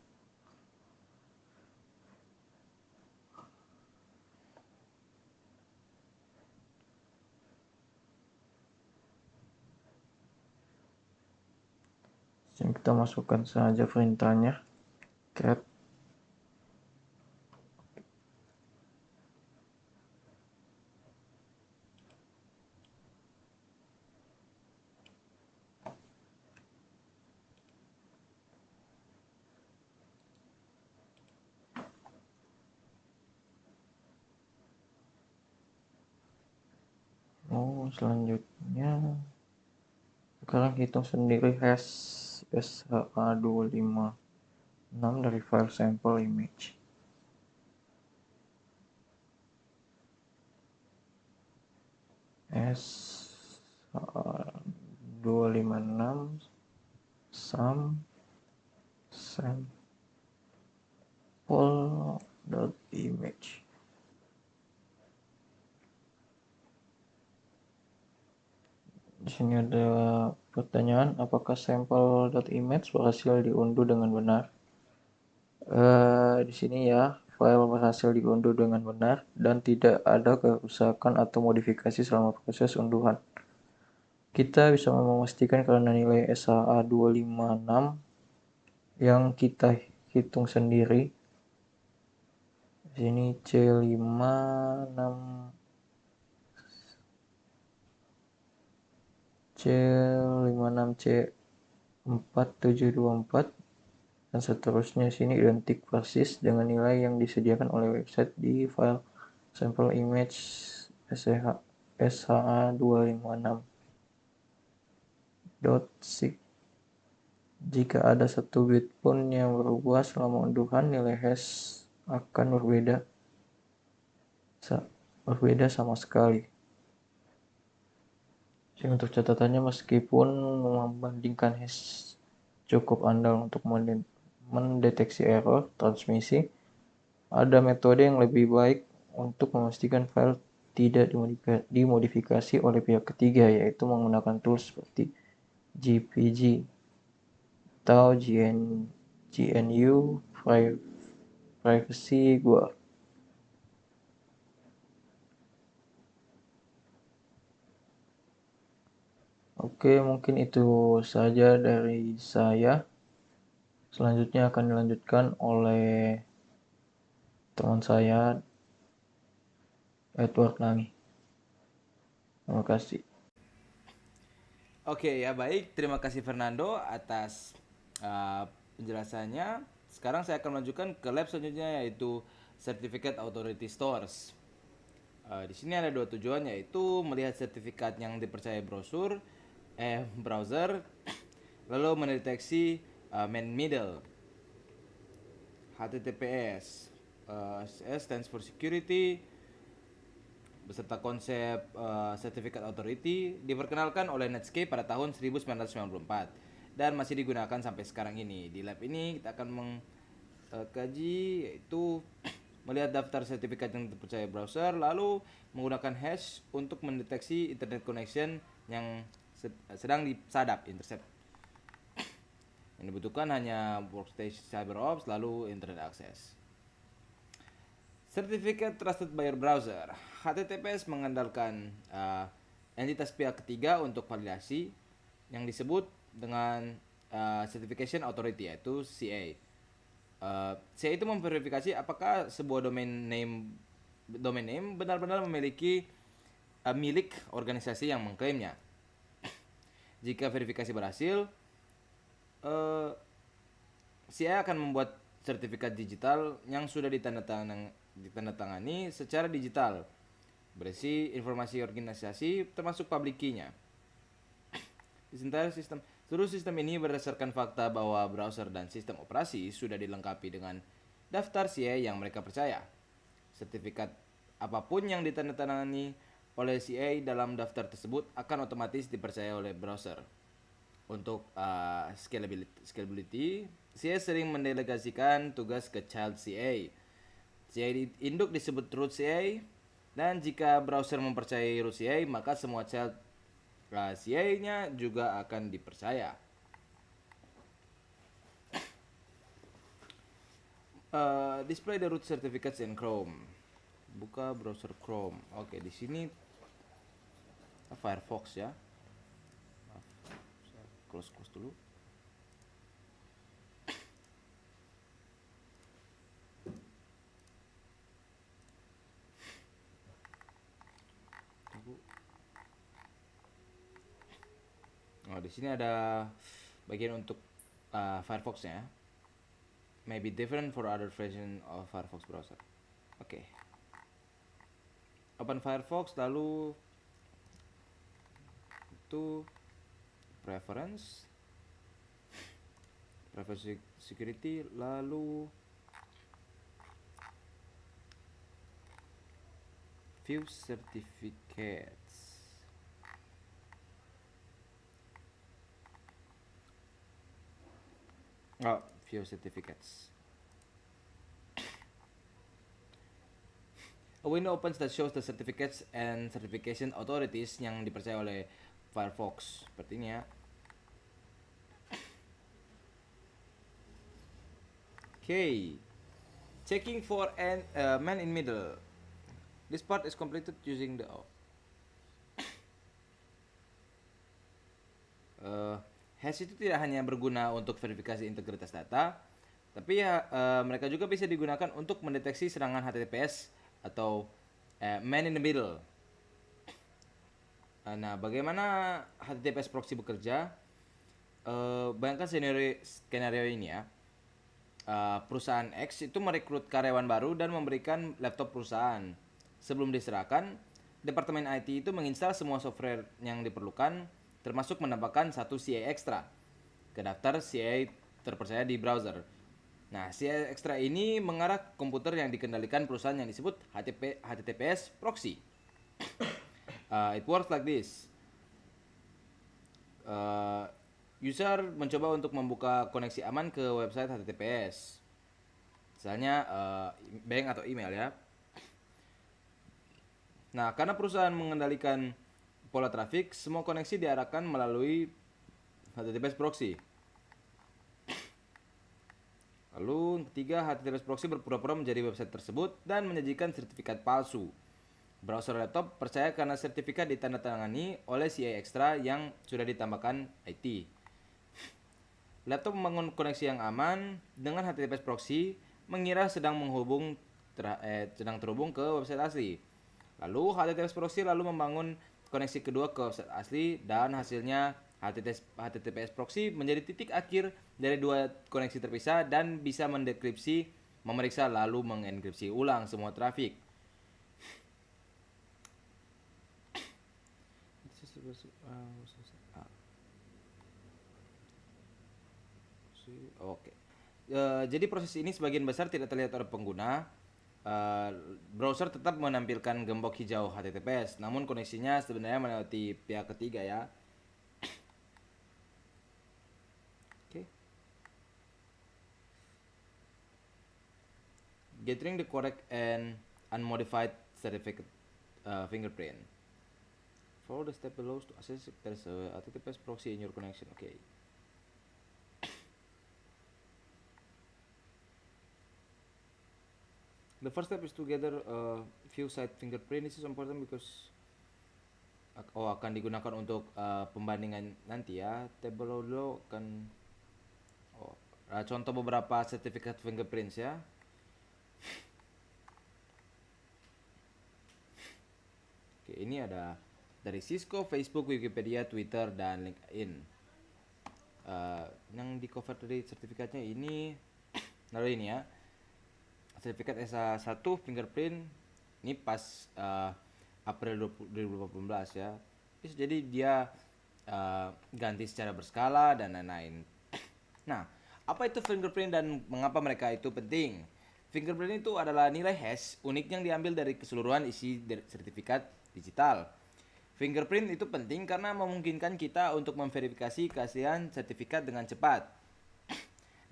Di sini kita masukkan saja perintahnya, cat. Selanjutnya sekarang hitung sendiri hash SHA256 dari file sample image. SHA256 sum sample.image. Di sini ada pertanyaan, apakah sample.image berhasil diunduh dengan benar? Di sini ya, file berhasil diunduh dengan benar dan tidak ada kerusakan atau modifikasi selama proses unduhan. Kita bisa memastikan karena nilai SHA256 yang kita hitung sendiri. Di sini C56C4724 dan seterusnya. Sini identik persis dengan nilai yang disediakan oleh website di file sample image SHA256.zip. Jika ada satu bit pun yang berubah selama unduhan, nilai hash akan berbeda sama sekali. Jadi untuk catatannya, meskipun membandingkan hash cukup andal untuk mendeteksi error transmisi, ada metode yang lebih baik untuk memastikan file tidak dimodifikasi oleh pihak ketiga, yaitu menggunakan tools seperti GPG atau GNU Privacy Guard. Oke, mungkin itu saja dari saya. Selanjutnya akan dilanjutkan oleh teman saya, Edward Nangi. Terima kasih. Oke ya, baik, terima kasih Fernando atas penjelasannya. Sekarang saya akan melanjutkan ke lab selanjutnya, yaitu Certificate Authority Stores. Di sini ada dua tujuan, yaitu melihat sertifikat yang dipercaya browser, lalu mendeteksi man middle HTTPS. S stands for security beserta konsep Certificate Authority diperkenalkan oleh Netscape pada tahun 1994 dan masih digunakan sampai sekarang ini. Di lab ini kita akan mengkaji yaitu melihat daftar sertifikat yang terpercaya browser, lalu menggunakan hash untuk mendeteksi internet connection yang sedang disadap, intercept. Yang dibutuhkan hanya workstation CyberOps lalu internet access. Certificate Trusted by Your Browser. HTTPS mengandalkan entitas pihak ketiga untuk validasi yang disebut dengan Certification Authority, yaitu CA. CA itu memverifikasi apakah sebuah domain name benar-benar memiliki milik organisasi yang mengklaimnya. Jika verifikasi berhasil, CA akan membuat sertifikat digital yang sudah ditandatangani secara digital, berisi informasi organisasi termasuk public key-nya. Seluruh sistem ini berdasarkan fakta bahwa browser dan sistem operasi sudah dilengkapi dengan daftar CA yang mereka percaya. Sertifikat apapun yang ditandatangani oleh CA dalam daftar tersebut akan otomatis dipercaya oleh browser. Untuk scalability, CA sering mendelegasikan tugas ke child CA. CA induk disebut root CA, dan jika browser mempercayai root CA, maka semua child CA-nya juga akan dipercaya. Display the root certificates in Chrome. Buka browser Chrome. Oke, di sini Firefox ya. Close dulu. Tunggu. Oh, di sini ada bagian untuk Firefox-nya. May be different for other version of Firefox browser. Oke. Open Firefox, lalu itu preference security, lalu view certificates. View certificates. A window opens that shows the certificates and certification authorities yang dipercaya oleh Firefox. Seperti ini ya. Okay. Checking for man in middle. This part is completed using the hash itu tidak hanya berguna untuk verifikasi integritas data, tapi mereka juga bisa digunakan untuk mendeteksi serangan HTTPS atau man in the middle. Nah, bagaimana HTTPS proxy bekerja? Bayangkan skenario ini ya. Perusahaan X itu merekrut karyawan baru dan memberikan laptop perusahaan. Sebelum diserahkan, departemen IT itu menginstal semua software yang diperlukan, termasuk menambahkan satu CA extra ke daftar CA terpercaya di browser. Nah, CA extra ini mengarah ke komputer yang dikendalikan perusahaan yang disebut HTTPS proxy. It works like this. User mencoba untuk membuka koneksi aman ke website HTTPS, misalnya bank atau email ya. Nah, karena perusahaan mengendalikan pola trafik, semua koneksi diarahkan melalui HTTPS proxy. Lalu ketiga, HTTPS proxy berpura-pura menjadi website tersebut dan menyajikan sertifikat palsu. Browser laptop percaya karena sertifikat ditandatangani oleh CA extra yang sudah ditambahkan IT. Laptop membangun koneksi yang aman dengan HTTPS proxy, mengira sedang terhubung ke website asli. Lalu HTTPS proxy lalu membangun koneksi kedua ke website asli, dan hasilnya HTTPS proxy menjadi titik akhir dari dua koneksi terpisah dan bisa mendekripsi, memeriksa lalu mengenkripsi ulang semua trafik. Oke. Jadi proses ini sebagian besar tidak terlihat oleh pengguna. Browser tetap menampilkan gembok hijau HTTPS, namun koneksinya sebenarnya melewati pihak ketiga ya. Oke. Gathering the correct and unmodified certificate fingerprint. Follow the step below to assess if there is a HTTPS proxy in your connection. Okay. The first step is to gather a few site fingerprint. This is important because akan digunakan untuk pembandingan nanti ya. Table dulu akan contoh beberapa sertifikat fingerprints ya. Oke, ini ada dari Cisco, Facebook, Wikipedia, Twitter, dan LinkedIn. Yang di cover dari sertifikatnya ini, lalu ini ya, sertifikat SA1 fingerprint ini pas April 2018 ya. Jadi dia ganti secara berskala dan lain-lain. Nah, apa itu fingerprint dan mengapa mereka itu penting? Fingerprint itu adalah nilai hash unik yang diambil dari keseluruhan isi sertifikat digital. Fingerprint itu penting karena memungkinkan kita untuk memverifikasi keaslian sertifikat dengan cepat.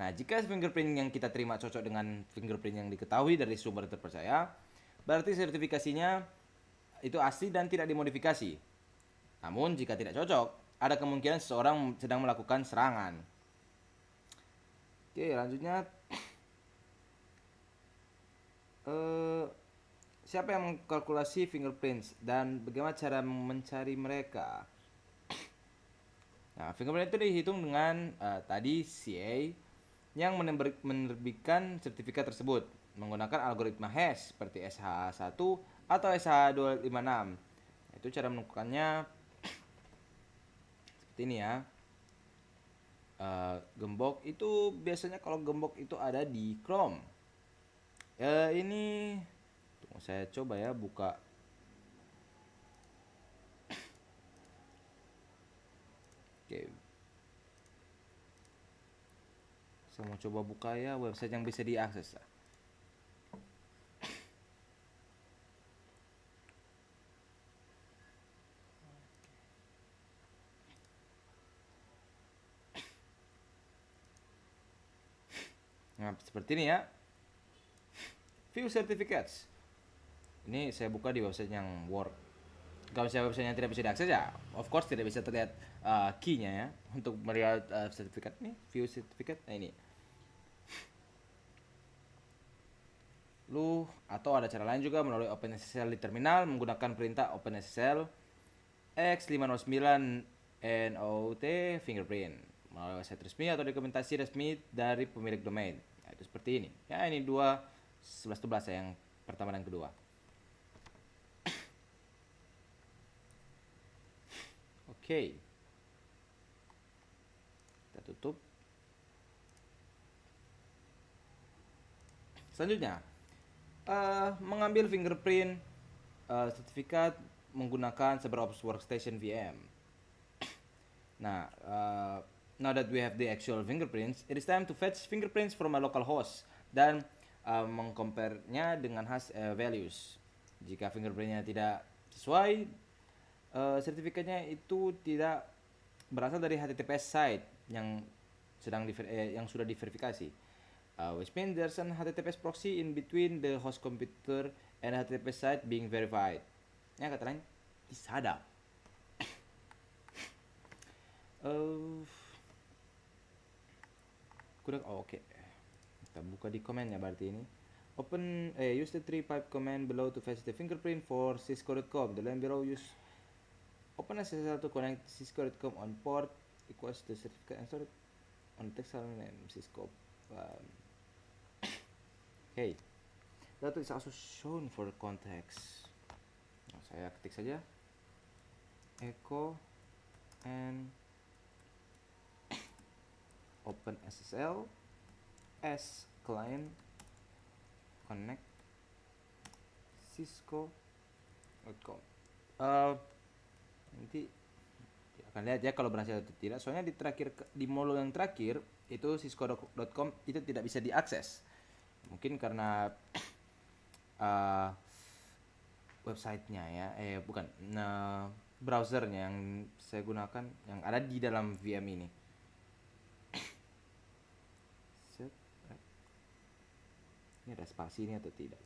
Nah, jika fingerprint yang kita terima cocok dengan fingerprint yang diketahui dari sumber terpercaya, berarti sertifikasinya itu asli dan tidak dimodifikasi. Namun, jika tidak cocok, ada kemungkinan seseorang sedang melakukan serangan. Oke, lanjutnya. Siapa yang mengkalkulasi fingerprints dan bagaimana cara mencari mereka? Nah, fingerprint itu dihitung dengan tadi CA yang menerbitkan sertifikat tersebut menggunakan algoritma hash seperti SHA-1 atau SHA-256. Itu cara menentukannya seperti ini ya. Gembok itu biasanya kalau gembok itu ada di Chrome. Ini tunggu, saya coba ya buka. Oke. Saya mau coba buka ya website yang bisa diakses. Nah, seperti ini ya. View certificates. Ini saya buka di website yang Word. Kalau misalnya website yang tidak bisa diakses ya, of course tidak bisa terlihat key-nya ya untuk melihat sertifikat ini, view certificate. Nah ini. Atau ada cara lain juga melalui OpenSSL di terminal menggunakan perintah OpenSSL X509 NOT fingerprint melalui website resmi atau dokumentasi resmi dari pemilik domain. Nah, itu seperti ini. Ya, ini 2.11.12 yang pertama dan kedua. Oke. Kita tutup. Selanjutnya, mengambil fingerprint sertifikat menggunakan CyberOps Workstation VM. Nah, now that we have the actual fingerprints, it is time to fetch fingerprints from a local host dan mengcompare-nya dengan hash values. Jika fingerprintnya tidak sesuai, sertifikatnya itu tidak berasal dari HTTPS site yang sudah diverifikasi. Which means there's an HTTPS proxy in between the host computer and HTTPS site being verified. Ya, kata lain, disadap. Oke. Kita buka di komennya berarti ini. Use the 3-pipe command below to fetch the fingerprint for cisco.com. The line below use OpenSSL to connect cisco.com on port equals the certificate and stored on text name Cisco. Okay. That is also shown for context. Nah, saya ketik saja echo and OpenSSL as client connect cisco.com. Nanti akan lihat ya kalau berhasil atau tidak. Soalnya di modul yang terakhir itu cisco.com itu tidak bisa diakses. Mungkin karena websitenya ya, bukan, browsernya yang saya gunakan yang ada di dalam VM ini. Ini ada spasi ini atau tidak?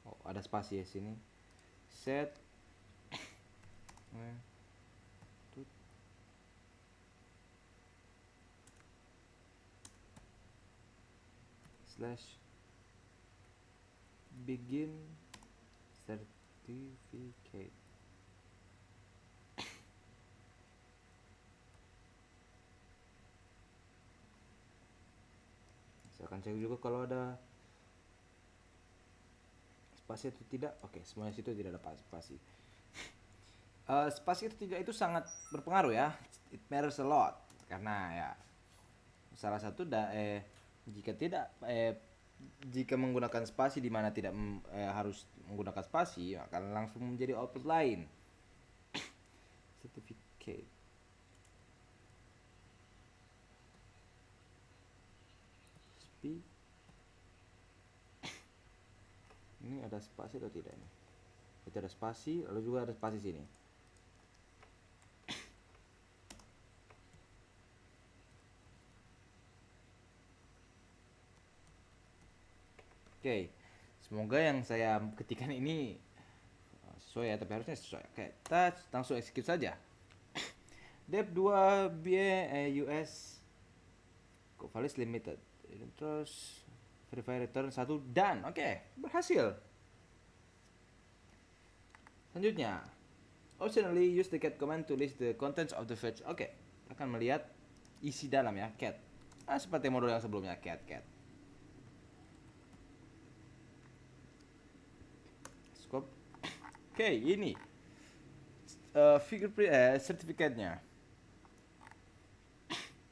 Oh, ada spasi ya sini. Set slash begin certificate. Saya akan cek juga kalau ada spasi atau tidak. Oke, semuanya situ tidak ada spasi. Spasi itu tidak itu sangat berpengaruh ya. It matters a lot karena ya salah satu jika tidak jika menggunakan spasi di mana tidak harus menggunakan spasi akan langsung menjadi output lain. Certificate. Ini ada spasi atau tidak ini? Itu ada spasi, lalu juga ada spasi sini. Oke, semoga yang saya ketikkan ini sesuai ya, tapi harusnya sesuai. Oke, kita langsung execute saja. Dep 2 US Covalis Limited. Terus verify return 1 dan oke, berhasil. Selanjutnya, optionally use the cat command to list the contents of the fetch. Oke, akan melihat isi dalam ya, cat. Seperti modul yang sebelumnya, cat. Scope. Oke, ini fingerprint sertifikatnya.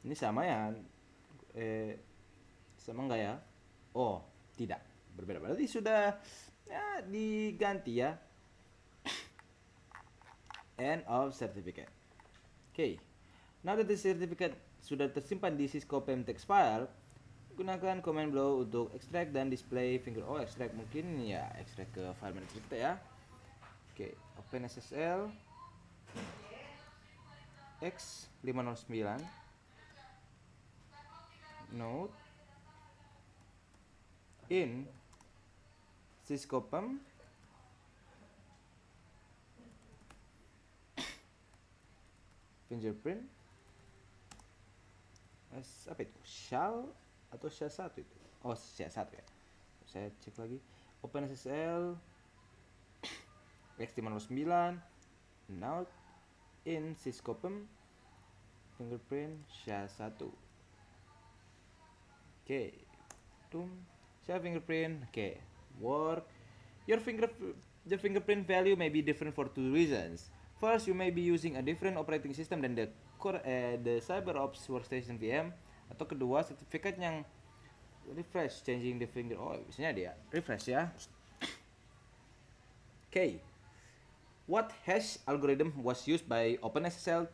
Ini sama ya? Sama enggak ya? Oh, tidak. Berbeda. Berarti sudah ya diganti ya. End of certificate. Okay. Now that the certificate sudah tersimpan di Syscopem text file, gunakan command below untuk extract dan display extract mungkin ya extract ke file manager kita ya. Oke, open SSL X509 node in Syscopem fingerprint apa itu? Shell atau shell 1 itu? Oh, shell 1 ya. Saya cek lagi. Open SSL X509 node in Syscopem fingerprint shell 1. Oke. Shell fingerprint. Oke. Work. Your fingerprint value may be different for two reasons. First, you may be using a different operating system than the CyberOps Workstation VM. Atau kedua, sertifikat yang refresh changing the finger. Oh, biasanya dia refresh ya. Okay. What hash algorithm was used by OpenSSL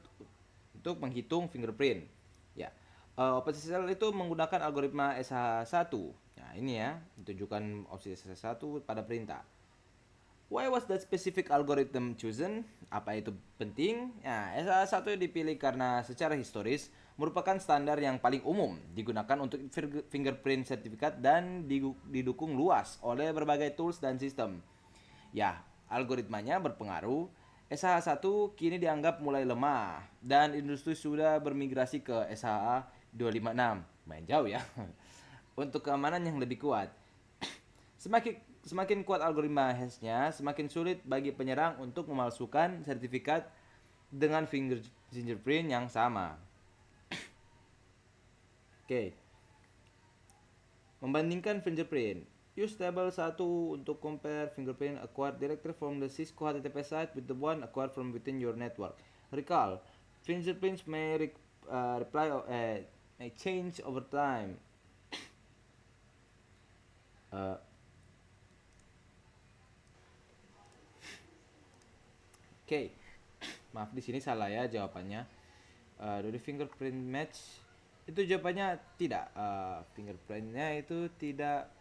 untuk menghitung fingerprint? Ya. OpenSSL itu menggunakan algoritma SH1. Nah, ini ya, ditujukan opsi SH1 pada perintah. Why was that specific algorithm chosen? Apa itu penting? Nah, SH1 dipilih karena secara historis merupakan standar yang paling umum digunakan untuk fingerprint sertifikat dan didukung luas oleh berbagai tools dan sistem. Ya, algoritmanya berpengaruh. SH1 kini dianggap mulai lemah dan industri sudah bermigrasi ke SHA 256. Main jauh ya. Untuk keamanan yang lebih kuat. Semakin kuat algoritma hash-nya, semakin sulit bagi penyerang untuk memalsukan sertifikat dengan fingerprint yang sama. Oke. Membandingkan fingerprint. Use table 1 untuk compare fingerprint acquired directly from the Cisco HTTP site with the one acquired from within your network. Recall, fingerprints may change over time. Oke. Maaf di sini salah ya jawabannya. Dari fingerprint match itu jawabannya tidak. Fingerprintnya itu tidak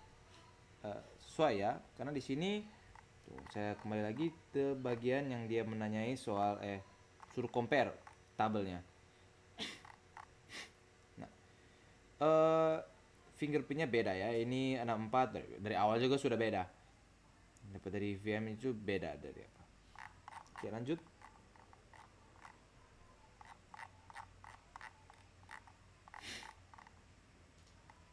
sesuai ya, karena di sini tuh, saya kembali lagi ke bagian yang dia menanyai soal suruh compare tabelnya. Nah, fingerprintnya beda ya. Ini 64 dari awal juga sudah beda. Dapat dari VM itu beda dari apa? Oke, lanjut.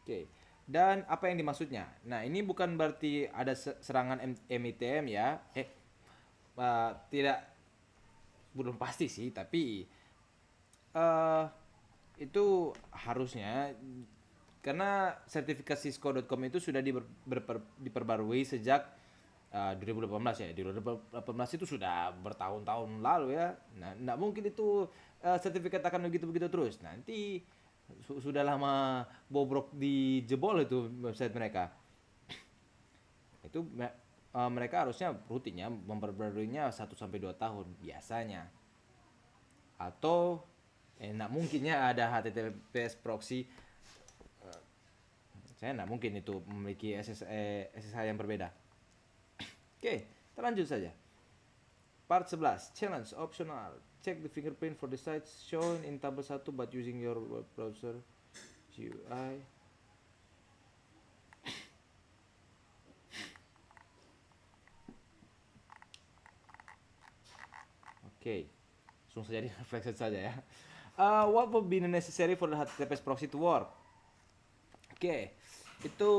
Oke. Dan apa yang dimaksudnya? Nah, ini bukan berarti ada serangan MITM ya. tidak, belum pasti sih, tapi itu harusnya, karena sertifikat Cisco.com itu sudah diperbarui sejak 2018 ya. Di 2018 itu sudah bertahun-tahun lalu ya. Nah, nggak mungkin itu sertifikat akan begitu-begitu terus. Nanti sudah lama bobrok dijebol itu website mereka. Itu mereka harusnya rutinnya memperbaruinya 1 sampai 2 tahun biasanya. Atau nggak mungkinnya ada HTTPS proxy. Saya nggak mungkin itu memiliki SSH yang berbeda. Oke, kita lanjut saja. Part 11, challenge optional. Check the fingerprint for the sites shown in tabel 1 but using your web browser GUI. Oke, langsung saja di refleksi saja ya. What would be necessary for the HTTPS proxy to work? Oke, itu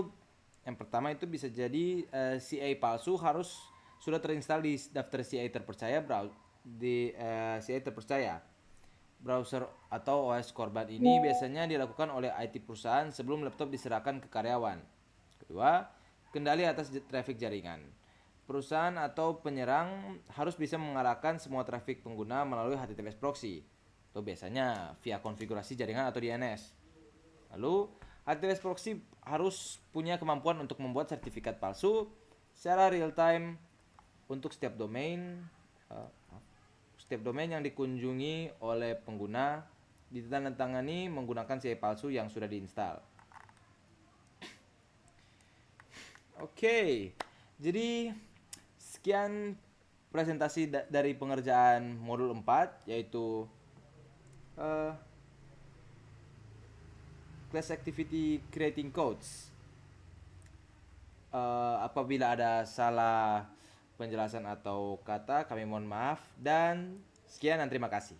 yang pertama itu bisa jadi CA palsu harus sudah terinstall di daftar CA terpercaya CA terpercaya. Browser atau OS korban ini biasanya dilakukan oleh IT perusahaan sebelum laptop diserahkan ke karyawan. Kedua, kendali atas traffic jaringan. Perusahaan atau penyerang harus bisa mengarahkan semua traffic pengguna melalui HTTPS proxy, atau biasanya via konfigurasi jaringan atau DNS. Lalu, HTTPS proxy harus punya kemampuan untuk membuat sertifikat palsu secara real time untuk setiap domain yang dikunjungi oleh pengguna, ditandatangani menggunakan CA palsu yang sudah diinstal. Oke, jadi sekian presentasi dari pengerjaan modul 4, yaitu class activity creating codes. Apabila ada salah penjelasan atau kata, kami mohon maaf, dan sekian dan terima kasih.